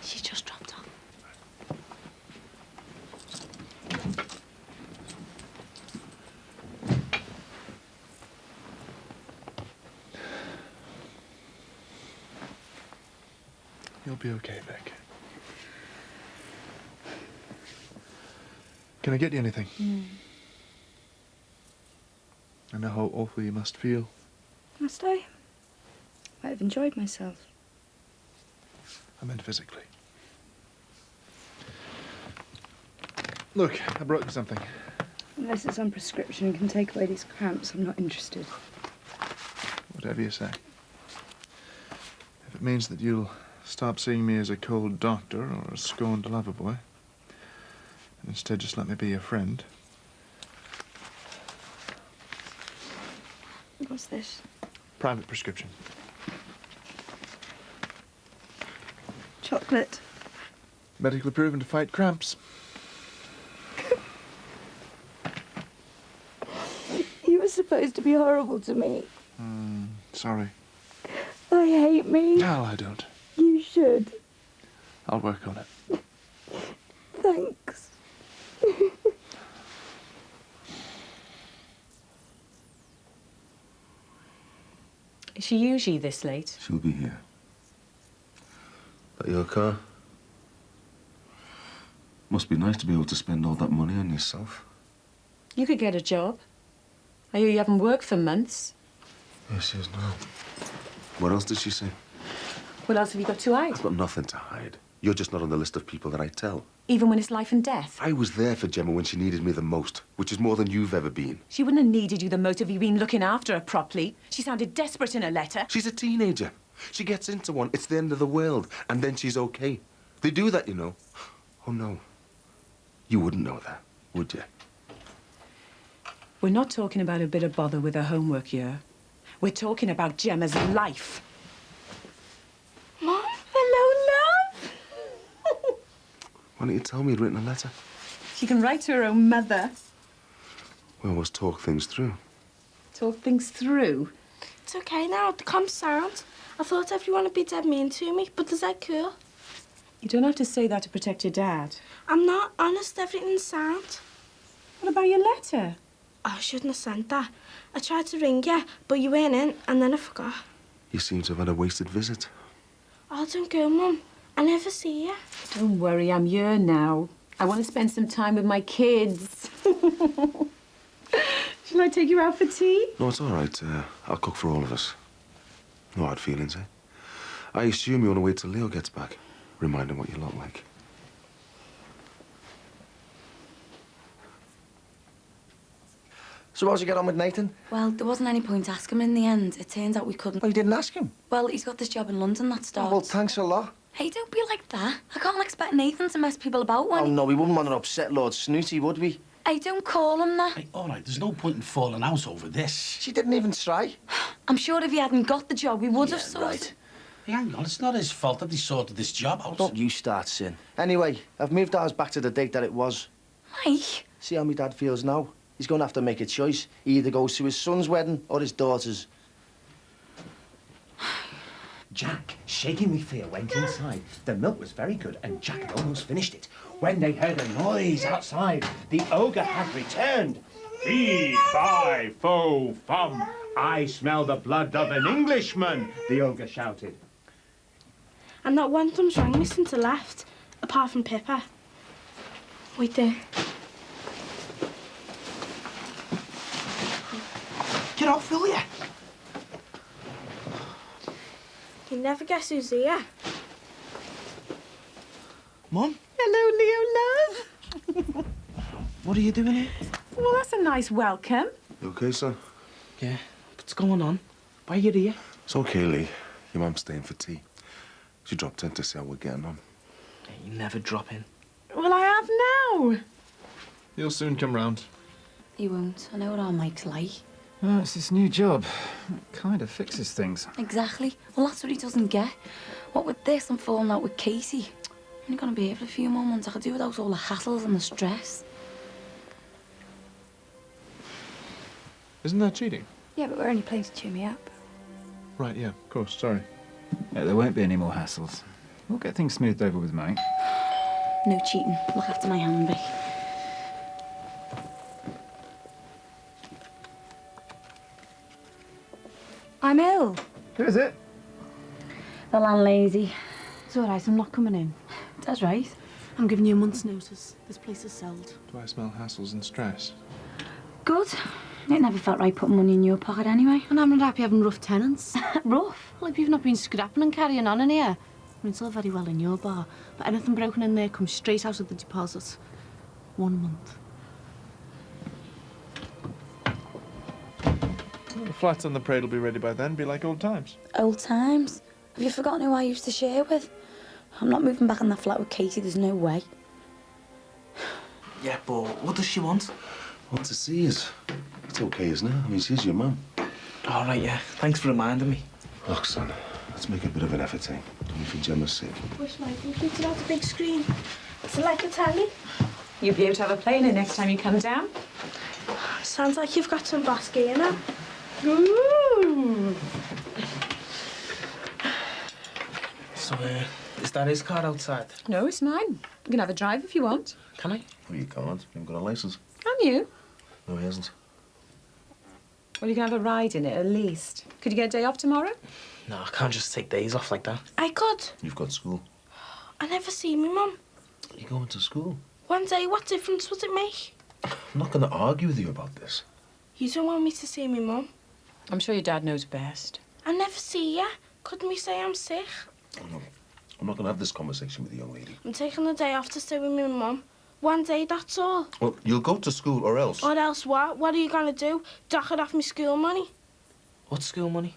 She just dropped off. You'll be okay, Vic. Can I get you anything? I know how awful you must feel. Must I? I've enjoyed myself. I meant physically. Look, I brought you something. Unless it's on prescription and can take away these cramps, I'm not interested. Whatever you say. If it means that you'll stop seeing me as a cold doctor or a scorned lover boy, and instead just let me be your friend. What's this? Private prescription. Chocolate. Medically proven to fight cramps. You were supposed to be horrible to me. Sorry. I hate me. No, I don't. You should. I'll work on it. Thanks. Is she usually this late? She'll be here. That your car? Must be nice to be able to spend all that money on yourself. You could get a job. I hear you haven't worked for months. Yes, she is now. What else did she say? What else have you got to hide? I've got nothing to hide. You're just not on the list of people that I tell. Even when it's life and death? I was there for Gemma when she needed me the most, which is more than you've ever been. She wouldn't have needed you the most if you'd been looking after her properly. She sounded desperate in her letter. She's a teenager. She gets into one, it's the end of the world, and then she's okay. They do that, you know. Oh, no. You wouldn't know that, would you? We're not talking about a bit of bother with her homework year. We're talking about Gemma's life. Mom? Hello, love. Why didn't you tell me you'd written a letter? She can write to her own mother. We always talk things through. Talk things through. It's okay now, the comp's sound. I thought everyone would be dead mean to me, but is that cool? You don't have to say that to protect your dad. I'm not honest, everything's sound. What about your letter? Oh, I shouldn't have sent that. I tried to ring you, but you weren't in, and then I forgot. You seem to have had a wasted visit. Oh, don't go, Mum. I never see you. Don't worry, I'm here now. I want to spend some time with my kids. Shall I take you out for tea? No, it's all right. I'll cook for all of us. No hard feelings, eh? I assume you want to wait till Leo gets back. Remind him what you look like. So how'd you get on with Nathan? Well, there wasn't any point asking him in the end. It turns out we couldn't. Well, you didn't ask him? Well, he's got this job in London that starts. Oh, well, thanks a lot. Hey, don't be like that. I can't expect Nathan to mess people about when Oh, no, we wouldn't want to upset Lord Snooty, would we? Hey, don't call him that. Hey, all right, there's no point in falling out over this. She didn't even try. I'm sure if he hadn't got the job, we would have sorted. Right. Hey, hang on, it's not his fault that he sorted this job out. Don't you start, Sin. Anyway, I've moved ours back to the date that it was. Mike? See how my dad feels now? He's going to have to make a choice. He either goes to his son's wedding or his daughter's. Jack, shaking with fear, went inside. The milk was very good, and Jack had almost finished it. When they heard a noise outside, the ogre had returned. Fee, fi, fo, fum. I smell the blood of an Englishman, the ogre shouted. And not one of them's rang me since I left, apart from Pippa. Wait there. Get off, will you? You never guess who's here. Mum? Hello, Leo, love. What are you doing here? Well, that's a nice welcome. You okay, son? Yeah, what's going on? Why are you here? It's okay, Lee. Your mum's staying for tea. She dropped in to see how we're getting on. Hey, you never drop in. Well, I have now. He'll soon come round. He won't. I know what our Mike's like. Oh, it's this new job. It kind of fixes things. Exactly. Well, that's what he doesn't get. What with this, I'm falling out with Casey. only gonna be here for a few more months. I could do without all the hassles and the stress. Isn't that cheating? Yeah, but we're only playing to cheer me up. Right, yeah, of course, sorry. Yeah, there won't be any more hassles. We'll get things smoothed over with Mike. No cheating. Look after my handbag. I'm ill. Who is it? The landlady. It's all right, I'm not coming in. That's right. I'm giving you a month's notice. This place is sold. Do I smell hassles and stress? Good. It never felt right putting money in your pocket anyway. And I'm not happy having rough tenants. Rough? Like, you've not been scrapping and carrying on in here. I mean, it's all very well in your bar, but anything broken in there comes straight out of the deposit. 1 month. Well, the flats on the parade will be ready by then. Be like old times. Old times? Have you forgotten who I used to share with? I'm not moving back in that flat with Katie, there's no way. Yeah, but what does she want? Want to see us. It's okay, isn't it? I mean, she's your mum. All right, yeah. Thanks for reminding me. Look, son, let's make a bit of an effort, eh? Only for Gemma's sake. Wish Michael could get out the big screen. Select the telly. You'll be able to have a play in it next time you come down. Sounds like you've got some basket in it. Ooh. So, is that his car outside? No, it's mine. You can have a drive if you want. Can I? Well, you can't. You haven't got a licence. Can you? No, he hasn't. Well, you can have a ride in it at least. Could you get a day off tomorrow? No, I can't just take days off like that. I could. You've got school. I never see me mum. You're going to school. One day, what difference would it make? I'm not going to argue with you about this. You don't want me to see me mum. I'm sure your dad knows best. I never see ya. Couldn't we say I'm sick? I'm not going to have this conversation with the young lady. I'm taking the day off to stay with my mum. One day, that's all. Well, you'll go to school or else. Or else what? What are you going to do? Dock it off my school money? What school money?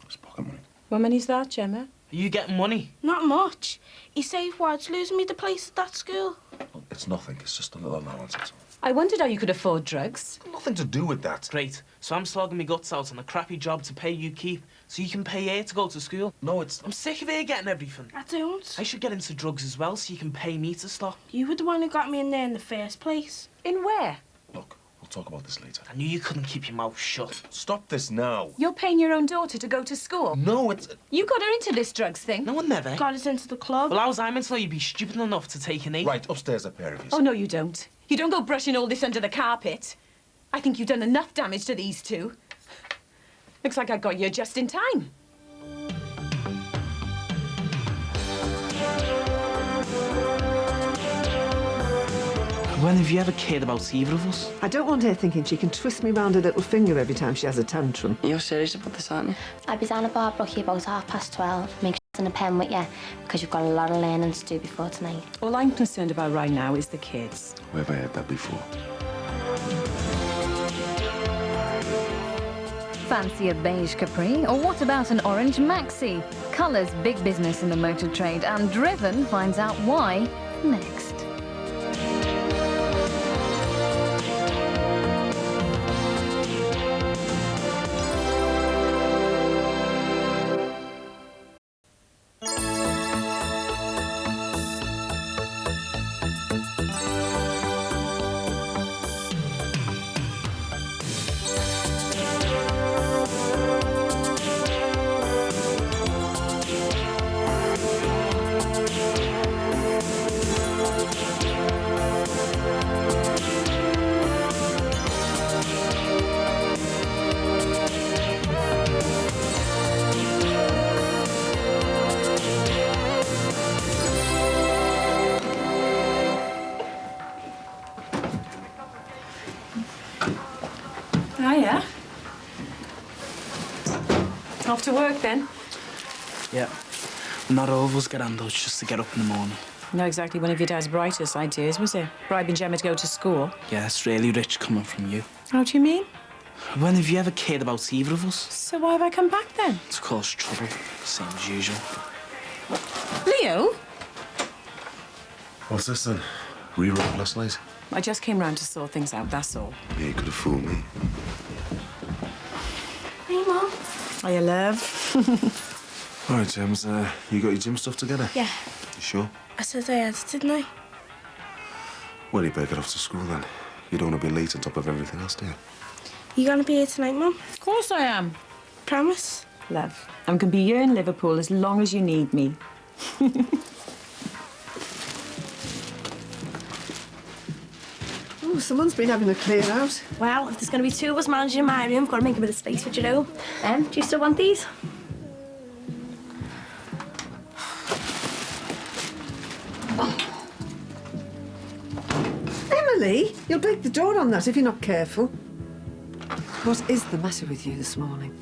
It's pocket money. What money's that, Gemma? Are you getting money? Not much. He saved words losing me the place at that school. Look, it's nothing. It's just a little allowance, that's all. I wondered how you could afford drugs. Nothing to do with that. Great. So I'm slogging my guts out on a crappy job to pay you keep, so you can pay her to go to school. No, it's... I'm sick of her getting everything. I don't. I should get into drugs as well, so you can pay me to stop. You were the one who got me in there in the first place. In where? Look, we'll talk about this later. I knew you couldn't keep your mouth shut. Stop this now. You're paying your own daughter to go to school? No, it's... You got her into this drugs thing? No one never. Got us into the club. Well, how was I meant to know you'd be stupid enough to take an 8? Right, upstairs, a pair of you. Oh, no, you don't. You don't go brushing all this under the carpet. I think you've done enough damage to these two. Looks like I got you just in time. When have you ever cared about either of us? I don't want her thinking she can twist me round her little finger every time she has a tantrum. You're serious about this, aren't you? I'll be down at Barbrook about 12:30. Make sure it's in a pen with you, because you've got a lot of learning to do before tonight. All I'm concerned about right now is the kids. Where have I had that before? Fancy a beige capri? Or what about an orange maxi? Colour's big business in the motor trade, and Driven finds out why next. Hiya. Off to work, then? Yeah. Not all of us get on those just to get up in the morning. Not exactly one of your dad's brightest ideas, was it? Bribing Gemma to go to school. Yeah, it's really rich coming from you. How do you mean? When have you ever cared about either of us? So why have I come back, then? To cause trouble, same as usual. Leo? What's this, then? Rewrote last night? I just came round to sort things out, that's all. Yeah, you could have fooled me. Hey, Mum. Hiya, love. All right, James, you got your gym stuff together? Yeah. You sure? I said I had it, didn't I? Well, you better get off to school then. You don't want to be late on top of everything else, do you? You gonna be here tonight, Mum? Of course I am. Promise? Love, I'm going to be here in Liverpool as long as you need me. Oh, someone's been having a clear out. Well, if there's going to be two of us managing my room, I've got to make a bit of space for Jerome. Do you still want these? Emily, you'll break the door on that if you're not careful. What is the matter with you this morning?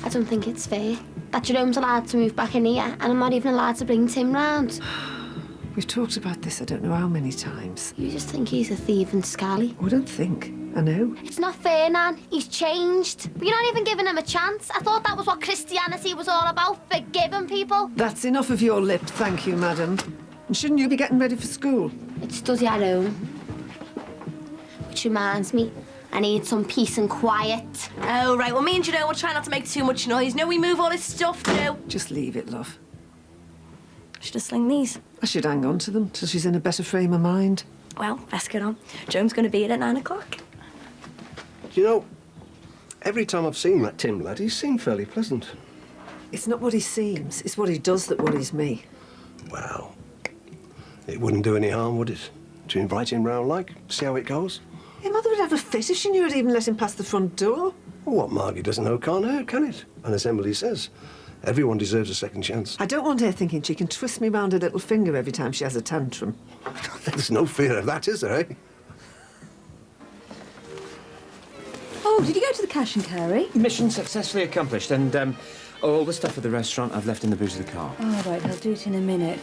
I don't think it's fair that Jerome's allowed to move back in here and I'm not even allowed to bring Tim round. We've talked about this I don't know how many times. You just think he's a thief and scally. I don't think. I know. It's not fair, Nan. He's changed. But you're not even giving him a chance. I thought that was what Christianity was all about, forgiving people. That's enough of your lip, thank you, madam. And shouldn't you be getting ready for school? It's study at home. Which reminds me, I need some peace and quiet. Oh, right. Well, me and Jerome will try not to make too much noise. No, we move all this stuff through. Just leave it, love. Should I sling these? I should hang on to them till she's in a better frame of mind. Well, best get on. Jerome's going to be here at 9 o'clock. You know, every time I've seen that Tim lad, he's seemed fairly pleasant. It's not what he seems, it's what he does that worries me. Well, it wouldn't do any harm, would it? To invite him round, like, see how it goes? Your mother would have a fit if she knew I'd even let him past the front door. Well, what Margie doesn't know can't hurt, can it? And as Emily says, everyone deserves a second chance. I don't want her thinking she can twist me round her little finger every time she has a tantrum. There's no fear of that, is there, eh? Oh, did you go to the cash and carry? Mission successfully accomplished, and all the stuff at the restaurant I've left in the boot of the car. Oh, right, I'll do it in a minute.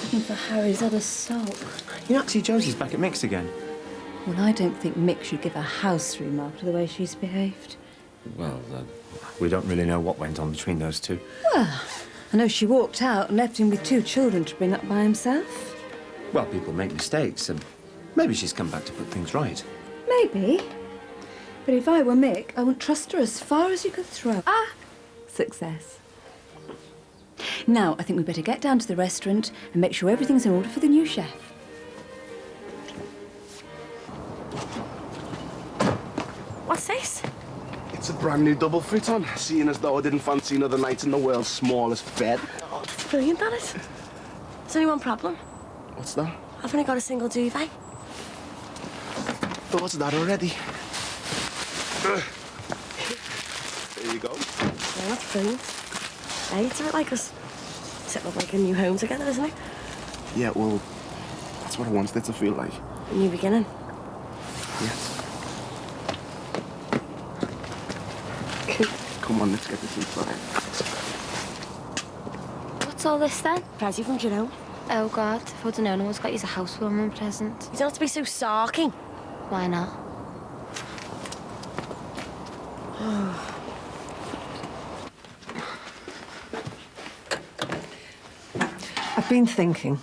Looking for Harry's other sock. You know, Auntie Josie's back at Mick's again. Well, I don't think Mick should give a house room after the way she's behaved. Well, we don't really know what went on between those two. Well, I know she walked out and left him with 2 children to bring up by himself. Well, people make mistakes, and maybe she's come back to put things right. Maybe. But if I were Mick, I wouldn't trust her as far as you could throw. Ah! Success. Now, I think we'd better get down to the restaurant and make sure everything's in order for the new chef. What's this? It's a brand new double futon, seeing as though I didn't fancy another night in the world's smallest bed. Oh, it's brilliant, that is. There's only one problem. What's that? I've only got a single duvet. Thought of that already. There you go. Yeah, that's brilliant. Hey, it's a bit like us setting up like a new home together, isn't it? Yeah, well, that's what I wanted it to feel like. A new beginning. Yes. Come on, let's get this inside. What's all this then? Present from Jerome. Oh, God. If I'd known I was got you a housewarming present. You don't have to be so sarky. Why not? I've been thinking,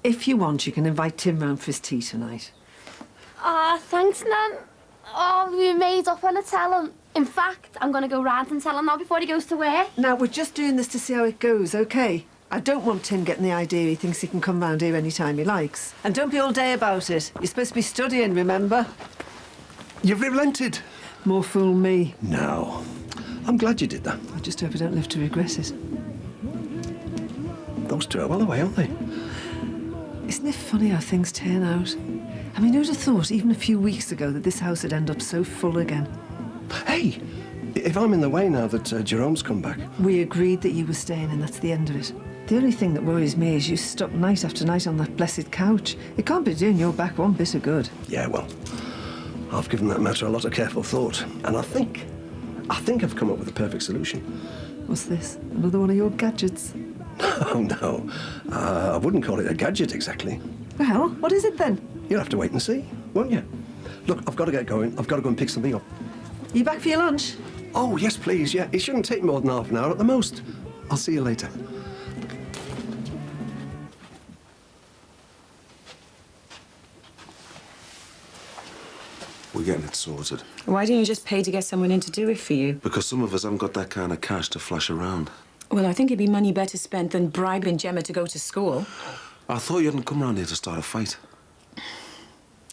if you want, you can invite Tim round for his tea tonight. Ah, thanks, Nan. Oh, we made up when I tell him. In fact, I'm going to go round and tell him now before he goes to work. Now, we're just doing this to see how it goes, OK? I don't want Tim getting the idea he thinks he can come round here any time he likes. And don't be all day about it. You're supposed to be studying, remember? You've relented. More fool me. No. I'm glad you did that. I just hope I don't live to regret it. Those two are well away, aren't they? Isn't it funny how things turn out? I mean, who'd have thought, even a few weeks ago, that this house would end up so full again? Hey, if I'm in the way now that Jerome's come back... We agreed that you were staying, and that's the end of it. The only thing that worries me is you stuck night after night on that blessed couch. It can't be doing your back one bit of good. Yeah, well, I've given that matter a lot of careful thought, and I think I've come up with the perfect solution. What's this? Another one of your gadgets? Oh, no. I wouldn't call it a gadget, exactly. Well, what is it then? You'll have to wait and see, won't you? Look, I've got to get going. I've got to go and pick something up. You back for your lunch? Oh, yes, please, yeah. It shouldn't take more than half an hour at the most. I'll see you later. We're getting it sorted. Why don't you just pay to get someone in to do it for you? Because some of us haven't got that kind of cash to flash around. Well, I think it'd be money better spent than bribing Gemma to go to school. I thought you hadn't come round here to start a fight.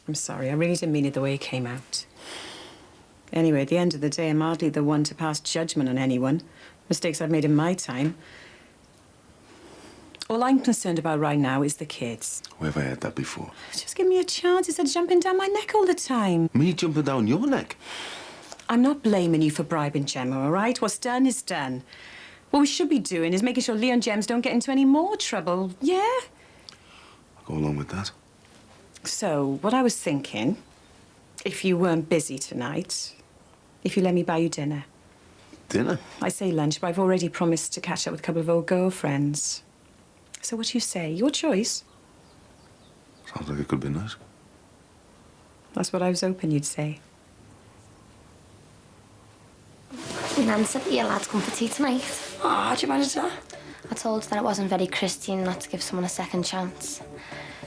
I'm sorry, I really didn't mean it the way it came out. Anyway, at the end of the day, I'm hardly the one to pass judgment on anyone. Mistakes I've made in my time. All I'm concerned about right now is the kids. Where have I heard that before? Just give me a chance instead of jumping down my neck all the time. Me jumping down your neck? I'm not blaming you for bribing Gemma, all right? What's done is done. What we should be doing is making sure Leo and Gems don't get into any more trouble, yeah? I'll go along with that. So, what I was thinking, if you weren't busy tonight, if you let me buy you dinner. Dinner? I say lunch, but I've already promised to catch up with a couple of old girlfriends. So what do you say? Your choice. Sounds like it could be nice. That's what I was hoping you'd say. My nan said that your lad's come for tea tonight. Oh, how'd you manage that? I told her that it wasn't very Christian not to give someone a second chance.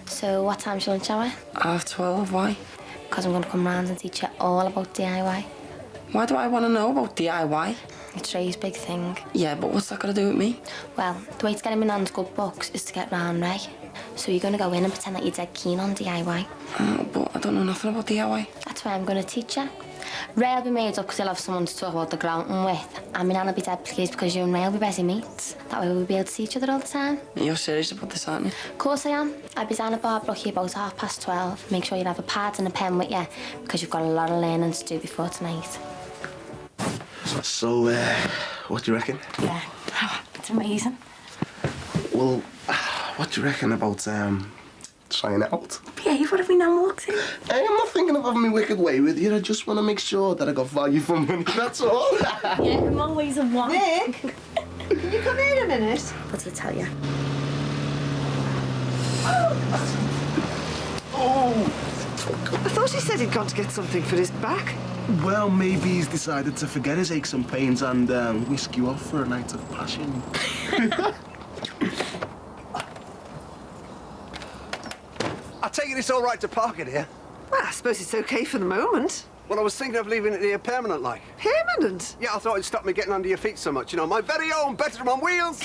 So what time's your lunch hour? 12:30, why? Because I'm going to come round and teach you all about DIY. Why do I want to know about DIY? It's Ray's big thing. Yeah, but what's that got to do with me? Well, the way to get him in Nan's good books is to get round Ray. So you're going to go in and pretend that you're dead keen on DIY. But I don't know nothing about DIY. That's why I'm going to teach you. Ray will be made up because he'll have someone to talk about the grouting with. And my nan will be dead pleased because you and Ray will be busy mates. That way we'll be able to see each other all the time. You're serious about this, aren't you? Of course I am. I'll be down at Bar Brookie about 12:30. Make sure you have a pad and a pen with you because you've got a lot of learning to do before tonight. So, what do you reckon? Yeah, it's amazing. Well, what do you reckon about, trying out? Behave, what if we now walked in? Hey, I'm not thinking of having my wicked way with you. I just want to make sure that I got value for money, that's all. Yeah, I'm always a one. Nick, can you come here a minute? What did I tell you? Oh! I thought he said he'd gone to get something for his back. Well, maybe he's decided to forget his aches and pains and whisk you off for a night of passion. I take it it's all right to park it here? Well, I suppose it's okay for the moment. Well, I was thinking of leaving it here permanent, like. Permanent? Yeah, I thought it'd stop me getting under your feet so much. You know, my very own bedroom on wheels.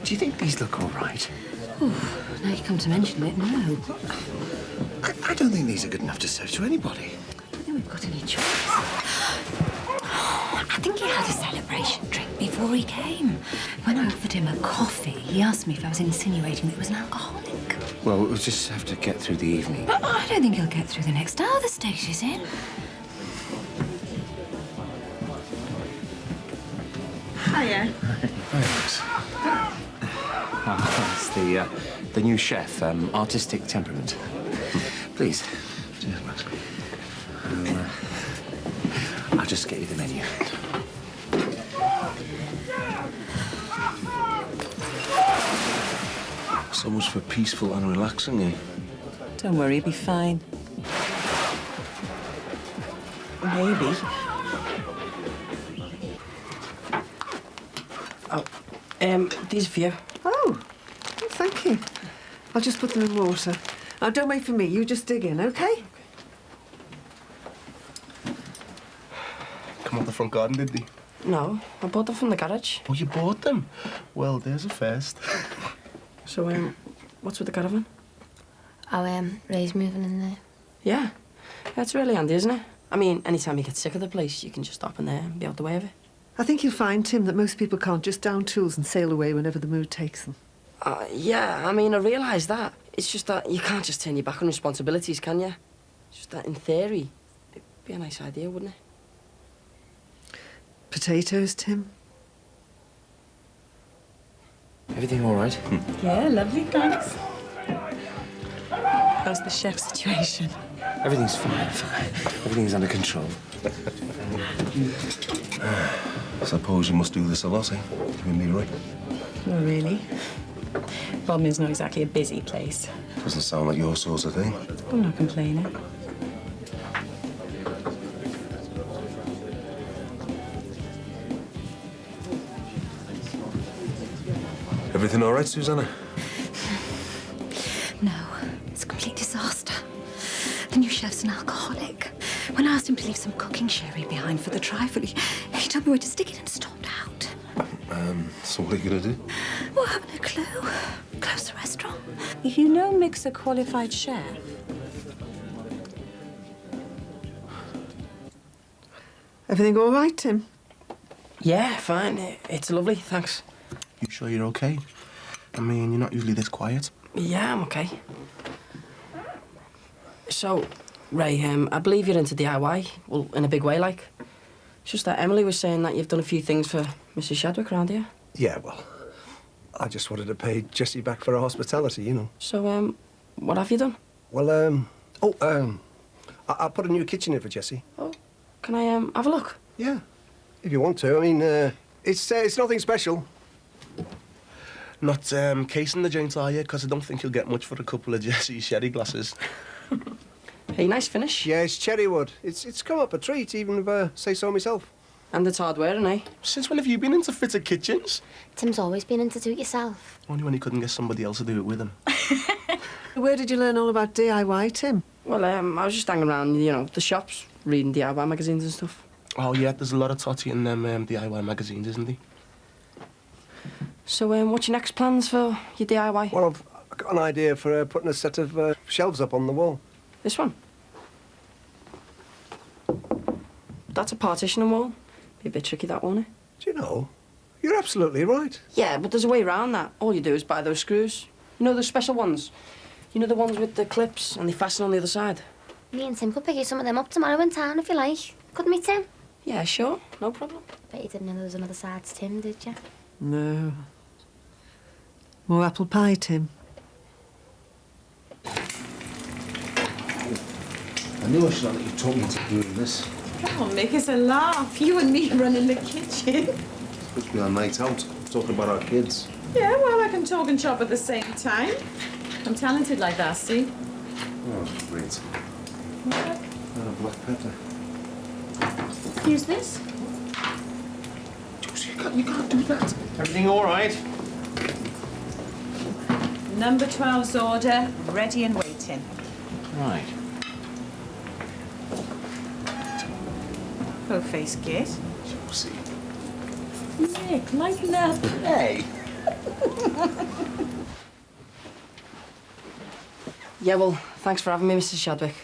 Do you think these look all right? Oh, now you come to mention it, no. I don't think these are good enough to serve to anybody. I don't think we've got any choice. I think he had a celebration drink before he came. When I offered him a coffee, he asked me if I was insinuating that he was an alcoholic. Well, we'll just have to get through the evening. But I don't think he'll get through the next hour the stage is in. Hiya. Thanks. It's the new chef, artistic temperament. Please. Cheers, Max. I'll just get you the menu. So much for peaceful and relaxing, eh? Don't worry, you'll be fine. Maybe. These are for you. Oh, thank you. I'll just put them in water. Now, don't wait for me. You just dig in, OK? Come out the front garden, did they? No, I bought them from the garage. Oh, you bought them? Well, there's a first. So, what's with the caravan? Oh, Ray's moving in there. Yeah. That's really handy, isn't it? I mean, anytime you get sick of the place, you can just stop in there and be out the way of it. I think you'll find, Tim, that most people can't just down tools and sail away whenever the mood takes them. Yeah, I mean, I realise that. It's just that you can't just turn your back on responsibilities, can you? It's just that, in theory, it'd be a nice idea, wouldn't it? Potatoes, Tim? Everything all right? Yeah, lovely, thanks. How's the chef situation? Everything's fine. Everything's under control. I suppose you must do this a lot, eh? You and me, right? Not really. Bodmin's not exactly a busy place. Doesn't sound like your sort of thing. I'm not complaining. Everything all right, Susanna? No, it's a complete disaster. The new chef's an alcoholic. When I asked him to leave some cooking sherry behind for the trifle, he told me where to stick it and stormed out. So what are you going to do? Well, I haven't a clue. Close the restaurant. You know Mick's a qualified chef. Everything all right, Tim? Yeah, fine. It's lovely, thanks. You sure you're okay? I mean, you're not usually this quiet. Yeah, I'm okay. So, Ray, I believe you're into DIY. Well, in a big way, like. It's just that Emily was saying that you've done a few things for Mrs. Shadwick around here. Yeah, well, I just wanted to pay Jessie back for her hospitality, you know. So, what have you done? Well, I put a new kitchen in for Jessie. Oh, can I, have a look? Yeah, if you want to. I mean, it's nothing special. Not casing the joint, are you? Because I don't think you'll get much for a couple of Jessie's sherry glasses. Hey, nice finish. Yeah, it's cherry wood. It's come up a treat, even if I say so myself. And it's hard wearing, eh? Since when have you been into fitted kitchens? Tim's always been into do-it-yourself. Only when he couldn't get somebody else to do it with him. Where did you learn all about DIY, Tim? Well, I was just hanging around, you know, the shops, reading DIY magazines and stuff. Oh, yeah, there's a lot of totty in them DIY magazines, isn't there? So, what's your next plans for your DIY? Well, I've got an idea for putting a set of shelves up on the wall. This one? That's a partitioning wall. Be a bit tricky, that, won't it? Do you know? You're absolutely right. Yeah, but there's a way around that. All you do is buy those screws. You know, those special ones? You know, the ones with the clips and they fasten on the other side? Me and Tim could pick you some of them up tomorrow in town if you like. Couldn't we, Tim? Yeah, sure. No problem. Bet you didn't know there was another side to Tim, did you? No. More apple pie, Tim. I knew I should not let you talk me into doing this. Come on, Mick, it's a laugh. You and me running the kitchen. Supposed to be our night out, talking about our kids. Yeah, well, I can talk and chop at the same time. I'm talented like that, see? Oh, great. What? And a black pepper. Use this? Josie, you can't do that. Everything all right? Number 12's order, ready and waiting. Right. Po-face git. Josie. Nick, lighten up. Hey. Yeah, well, thanks for having me, Mrs. Shadwick.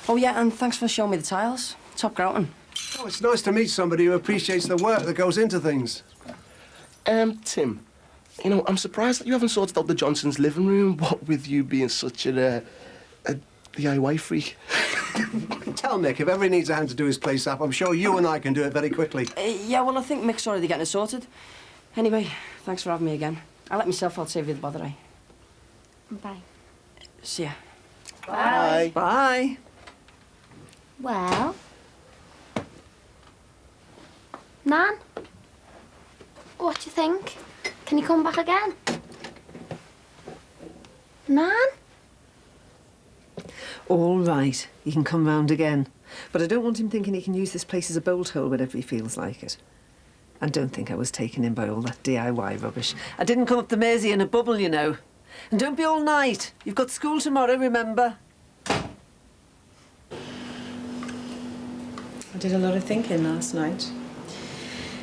Oh, yeah, and thanks for showing me the tiles. Top grouting. Oh, it's nice to meet somebody who appreciates the work that goes into things. Tim, you know, I'm surprised that you haven't sorted out the Johnsons' living room, what with you being such a DIY freak. Tell Mick, if ever he needs a hand to do his place up, I'm sure you and I can do it very quickly. Yeah, well, I think Mick's already getting it sorted. Anyway, thanks for having me again. I'll let myself out, save you the bother, eh? Bye. See ya. Bye. Bye. Well... Nan? What do you think? Can you come back again? Nan? All right, he can come round again. But I don't want him thinking he can use this place as a bolt hole whenever he feels like it. And don't think I was taken in by all that DIY rubbish. I didn't come up the Maisie in a bubble, you know. And don't be all night. You've got school tomorrow, remember? I did a lot of thinking last night.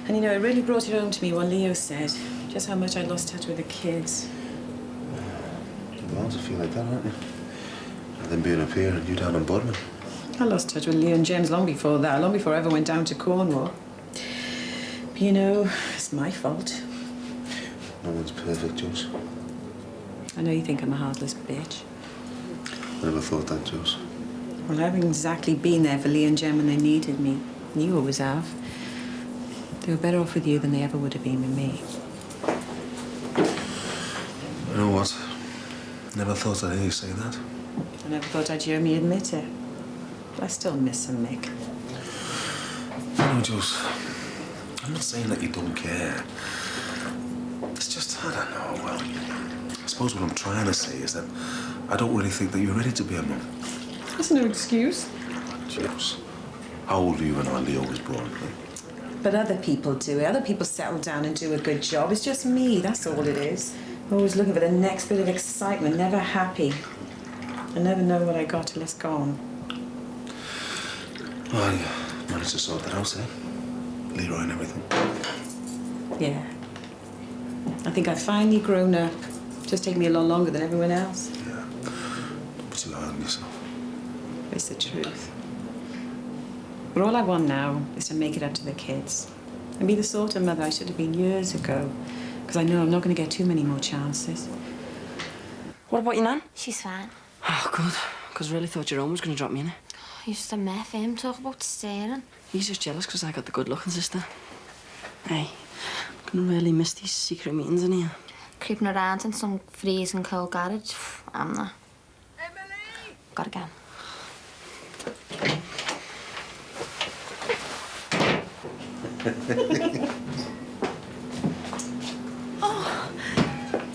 And, you know, it really brought it home to me what Leo said, just how much I'd lost touch with the kids. You're bound to feel like that, aren't you? And then being up here and you down in Bodmin. I lost touch with Leo and James long before that, long before I ever went down to Cornwall. But, you know, it's my fault. No one's perfect, Jules. I know you think I'm a heartless bitch. I never thought that, Jules. Well, I haven't exactly been there for Leo and Jem when they needed me. You always have. They were better off with you than they ever would have been with me. You know what? Never thought I'd hear you say that. I never thought I'd hear me admit it. But I still miss him, Mick. You know, Jules, I'm not saying that you don't care. It's just, I don't know, well, I suppose what I'm trying to say is that I don't really think that you're ready to be a mum. That's no excuse. Jules, how old were you when Leo was born? But other people do it. Other people settle down and do a good job. It's just me, that's all it is. Always looking for the next bit of excitement, never happy. I never know what I got till it's gone. Well, you managed to sort that out, eh? Leroy and everything. Yeah. I think I've finally grown up. Just taken me a lot longer than everyone else. Yeah. Don't be too hard on yourself. It's the truth. But all I want now is to make it up to the kids. And be the sort of mother I should have been years ago. Because I know I'm not going to get too many more chances. What about your nan? She's fine. Oh, good. Because I really thought your own was going to drop me in it. I used to met him talk about staring. He's just jealous because I got the good-looking sister. Hey, I'm going to really miss these secret meetings in here. Creeping around in some freezing cold garage. I'm not. Emily! Gotta go. Oh,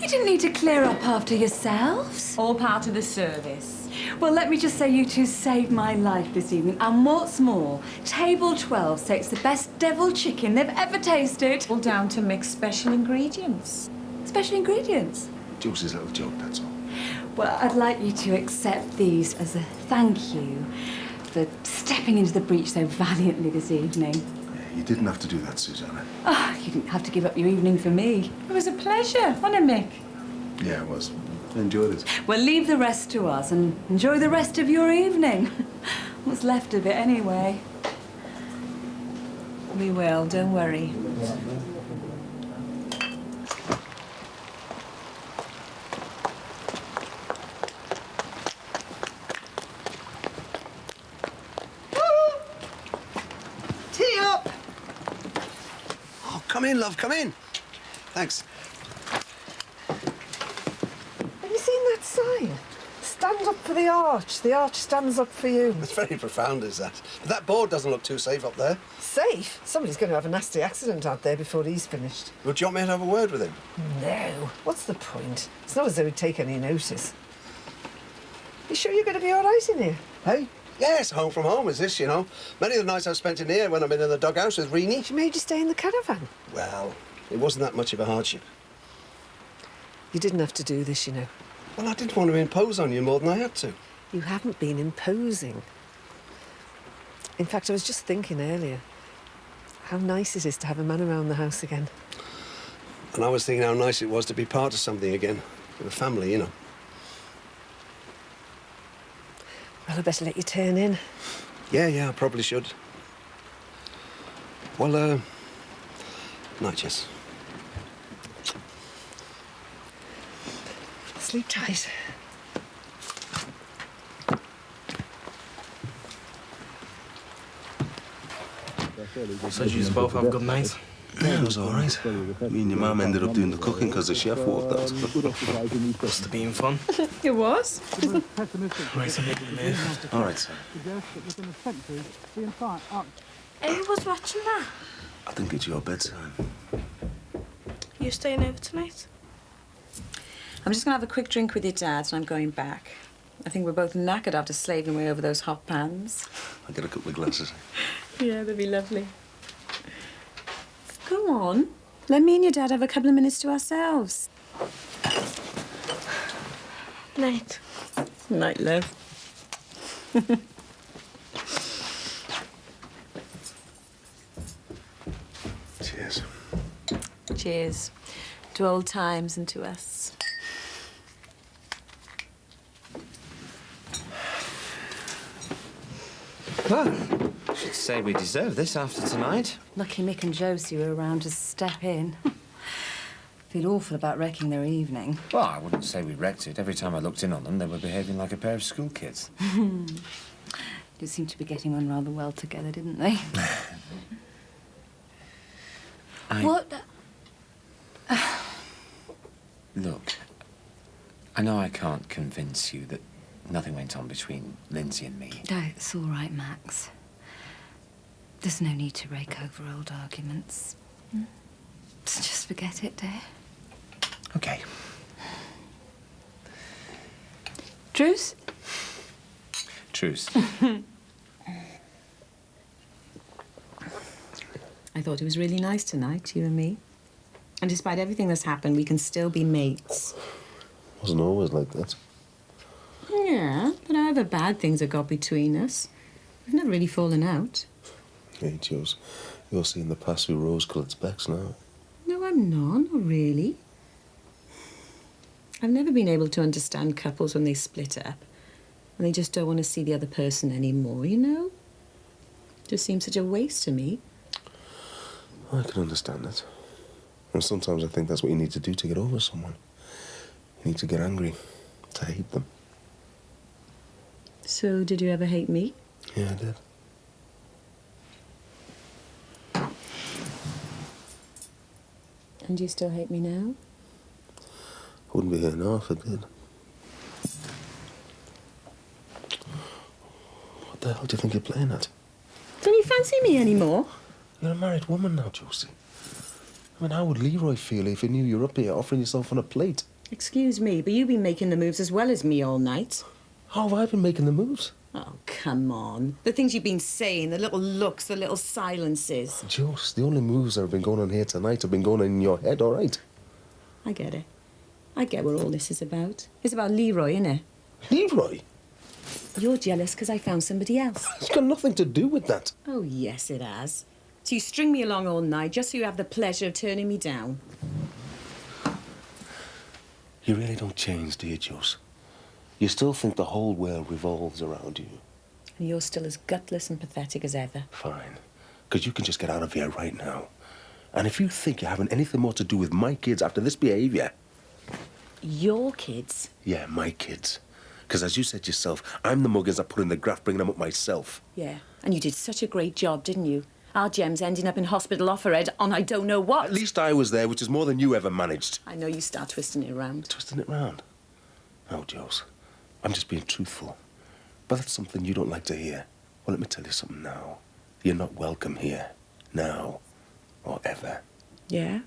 you didn't need to clear up after yourselves. All part of the service. Well, let me just say you two saved my life this evening. And what's more, Table 12 say it's the best deviled chicken they've ever tasted. All down to mix special ingredients. Special ingredients? Jokes' little joke, that's all. Well, I'd like you to accept these as a thank you for stepping into the breach so valiantly this evening. Yeah, you didn't have to do that, Susanna. Oh, you didn't have to give up your evening for me. It was a pleasure, wasn't it, Mick? Yeah, it was. I enjoyed it. Well, leave the rest to us and enjoy the rest of your evening. What's left of it, anyway. We will, don't worry. Tea up! Oh, come in, love, come in. Thanks. Have you seen that sign? Stand up for the arch. The arch stands up for you. It's very profound, is that? But that board doesn't look too safe up there. Safe? Somebody's going to have a nasty accident out there before he's finished. Well, do you want me to have a word with him? No. What's the point? It's not as though he'd take any notice. You sure you're going to be all right in here? Hey? Yes, home from home is this, you know. Many of the nights I've spent in here when I've been in the doghouse with Reenie. She made you stay in the caravan. Well, it wasn't that much of a hardship. You didn't have to do this, you know. Well, I didn't want to impose on you more than I had to. You haven't been imposing. In fact, I was just thinking earlier how nice it is to have a man around the house again. And I was thinking how nice it was to be part of something again. With a family, you know. Well, I better let you turn in. Yeah, I probably should. Well, night, Jess. Sleep tight. So you both have a good night? Yeah, it was all right. Me and your mum ended up doing the cooking because the chef walked out. Must have been fun. It was. Right, I'm making the move. All right, sir. Who was watching that? I think it's your bedtime. You staying over tonight? I'm just going to have a quick drink with your dad and I'm going back. I think we're both knackered after slaving away over those hot pans. I'll get a couple of glasses. Yeah, that'd be lovely. Come on. Let me and your dad have a couple of minutes to ourselves. Night. Night, love. Cheers. Cheers. To old times and to us. Well, I should say we deserve this after tonight. Lucky Mick and Josie were around to step in. Feel awful about wrecking their evening. Well, I wouldn't say we wrecked it. Every time I looked in on them, they were behaving like a pair of school kids. They seemed to be getting on rather well together, didn't they? What? Look, I know I can't convince you that nothing went on between Lindsay and me. No, it's all right, Max. There's no need to rake over old arguments. Just forget it, dear. Okay. Truce? Truce. I thought it was really nice tonight, you and me. And despite everything that's happened, we can still be mates. Wasn't always like that. Yeah, but however bad things have got between us, we've never really fallen out. Hey, Jules, you're seeing the past through rose-coloured specs now. No, I'm not really. I've never been able to understand couples when they split up and they just don't want to see the other person anymore, you know? Just seems such a waste to me. I can understand it. And sometimes I think that's what you need to do to get over someone. You need to get angry, to hate them. So, did you ever hate me? Yeah, I did. And you still hate me now? I wouldn't be here now if I did. What the hell do you think you're playing at? Don't you fancy me anymore? You're a married woman now, Josie. I mean, how would Leroy feel if he knew you're up here offering yourself on a plate? Excuse me, but you've been making the moves as well as me all night. How have I been making the moves? Oh, come on. The things you've been saying, the little looks, the little silences. Jules, the only moves that have been going on here tonight have been going on in your head, all right? I get it. I get what all this is about. It's about Leroy, innit? Leroy? You're jealous because I found somebody else. It's got nothing to do with that. Oh, yes, it has. So you string me along all night just so you have the pleasure of turning me down. You really don't change, do you, Jules? You still think the whole world revolves around you. And you're still as gutless and pathetic as ever. Fine. Because you can just get out of here right now. And if you think you're having anything more to do with my kids after this behaviour... Your kids? Yeah, my kids. Because as you said yourself, I'm the muggins that put in the graft bringing them up myself. Yeah, and you did such a great job, didn't you? Our Gem's ending up in hospital off her head on I don't know what. At least I was there, which is more than you ever managed. I know you start twisting it around. Twisting it round? No, Jules. I'm just being truthful. But that's something you don't like to hear. Well, let me tell you something now. You're not welcome here. Now. Or ever. Yeah?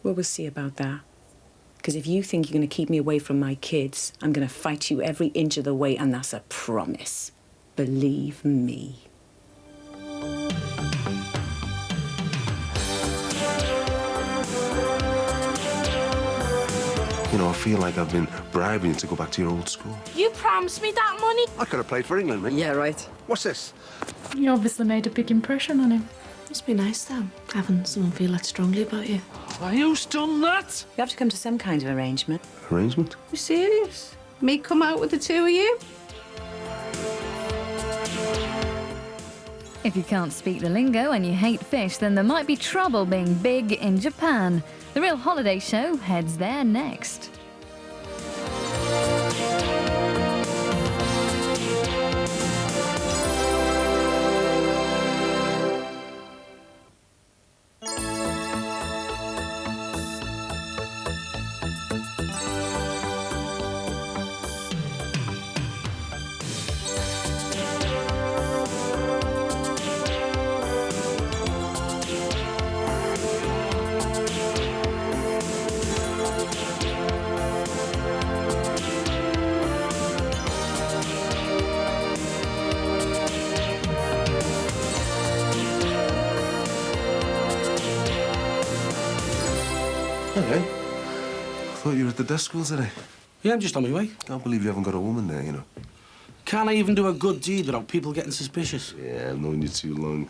Well, we'll see about that. Because if you think you're going to keep me away from my kids, I'm going to fight you every inch of the way, and that's a promise. Believe me. You know, I feel like I've been bribing you to go back to your old school. You promised me that money. I could have played for England, mate. Yeah, right. What's this? You obviously made a big impression on him. Must be nice, though, having someone feel that strongly about you. Are you done that? You have to come to some kind of arrangement. Arrangement? You serious? Me come out with the two of you? If you can't speak the lingo and you hate fish, then there might be trouble being big in Japan. The Real Holiday Show heads there next. Okay. I thought you were at the desk school today. Yeah, I'm just on my way. Can't believe you haven't got a woman there, you know. Can't I even do a good deed without people getting suspicious? Yeah, I've known you too long.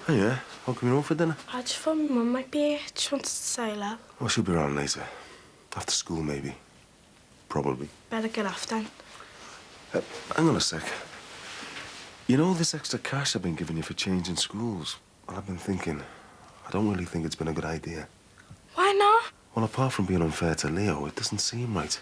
Oh, yeah? How come you're home for dinner? I just thought my mum might be here. Just wanted to say hello. Oh, she'll be around later. After school, maybe. Probably. Better get off then. Hang on a sec. You know this extra cash I've been giving you for changing schools? Well, I've been thinking, I don't really think it's been a good idea. Why not? Well, apart from being unfair to Leo, it doesn't seem right.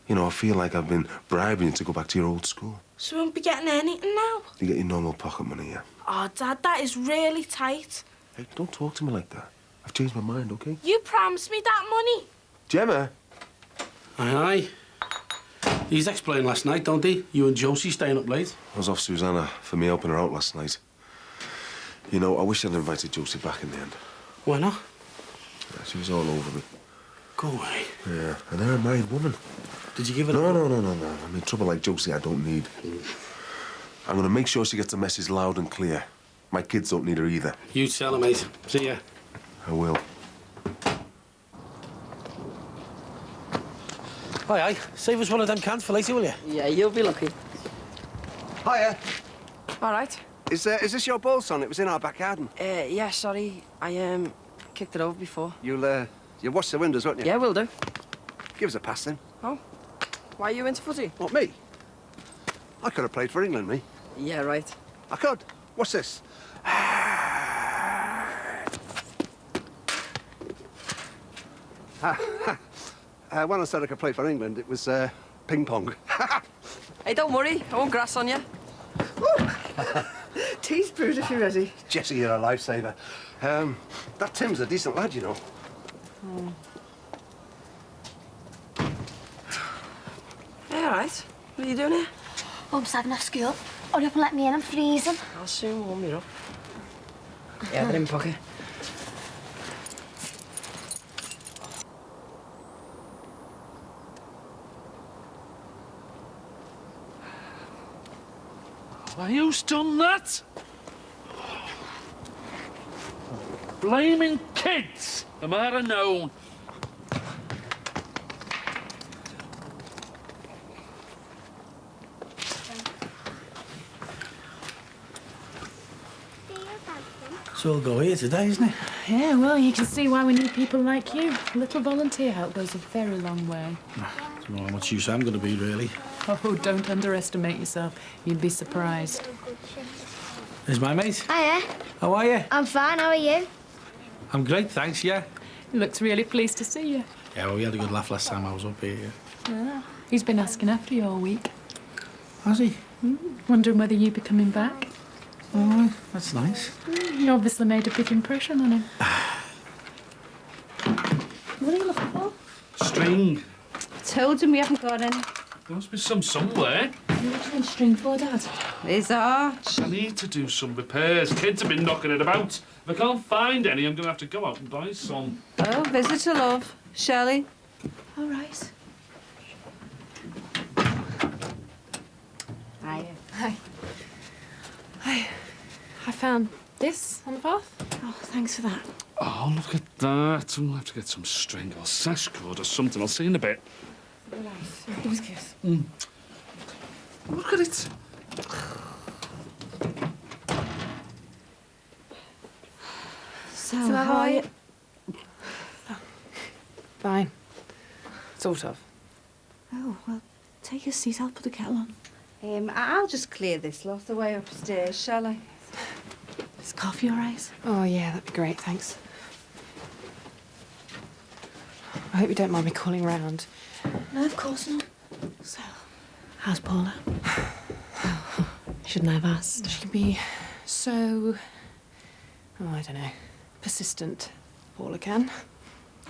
You know, I feel like I've been bribing you to go back to your old school. So we won't be getting anything now? You get your normal pocket money, yeah? Oh, Dad, that is really tight. Hey, don't talk to me like that. I've changed my mind, okay? You promised me that money. Gemma? Aye, aye. These ex-playing last night, don't they? You and Josie staying up late. I was off Susanna for me helping her out last night. You know, I wish I'd invited Josie back in the end. Why not? Yeah, she was all over me. Go away. Yeah, and they're a married woman. Did you give it No. up? I mean, trouble like Josie I don't need. I'm going to make sure she gets the message loud and clear. My kids don't need her either. You tell her, mate. See ya. I will. Aye. Save us one of them cans for later, will you? Yeah, you'll be lucky. Hiya. All right. Is this your ball, son? It was in our back garden. Yeah, sorry. I kicked it over before. You'll wash the windows, won't you? Yeah, will do. Give us a pass then. Oh. Why are you into footy? What, me? I could have played for England, me. Yeah, right. I could. What's this? When I said I could play for England, it was ping pong. Hey, don't worry. I won't grass on you. Tea's brewed if you're ready. Jessie, you're a lifesaver. That Tim's a decent lad, you know. Hey, all right. What are you doing here? Mum's having off school. Hurry up and let me in, I'm freezing. I'll soon warm you up. Yeah, they're in pocket. Why, who's done that? Blaming kids! I might have known. It's all go here today, isn't it? Yeah, well, you can see why we need people like you. A little volunteer help goes a very long way. I don't know how much use I'm going to be, really. Oh, don't underestimate yourself. You'd be surprised. There's my mate. Hiya. How are you? I'm fine, how are you? I'm great, thanks, yeah. He looks really pleased to see you. Yeah, well, we had a good laugh last time I was up here. Yeah. He's been asking after you all week. Has he? Wondering whether you'd be coming back. All right, that's nice. You obviously made a big impression on him. What are you looking for? String. I told him we haven't got any. There must be some somewhere. What do you want string for, Dad? There's Arch. I need to do some repairs. Kids have been knocking it about. If I can't find any, I'm going to have to go out and buy some. Oh, visitor love. Shelley. All right. Hi. Hi. Hi. I found this on the path. Oh, thanks for that. Oh, look at that. I'll have to get some string or sash cord or something. I'll see you in a bit. Right. Give us a kiss. Look at it. So how are you? Fine. Sort of. Oh, well, take a seat. I'll put the kettle on. I'll just clear this lot the way upstairs, shall I? Is coffee all right? Oh, yeah, that'd be great, thanks. I hope you don't mind me calling round. No, of course not. So, how's Paula? Shouldn't I have asked? She can be so... oh, I don't know. Persistent. Paula can.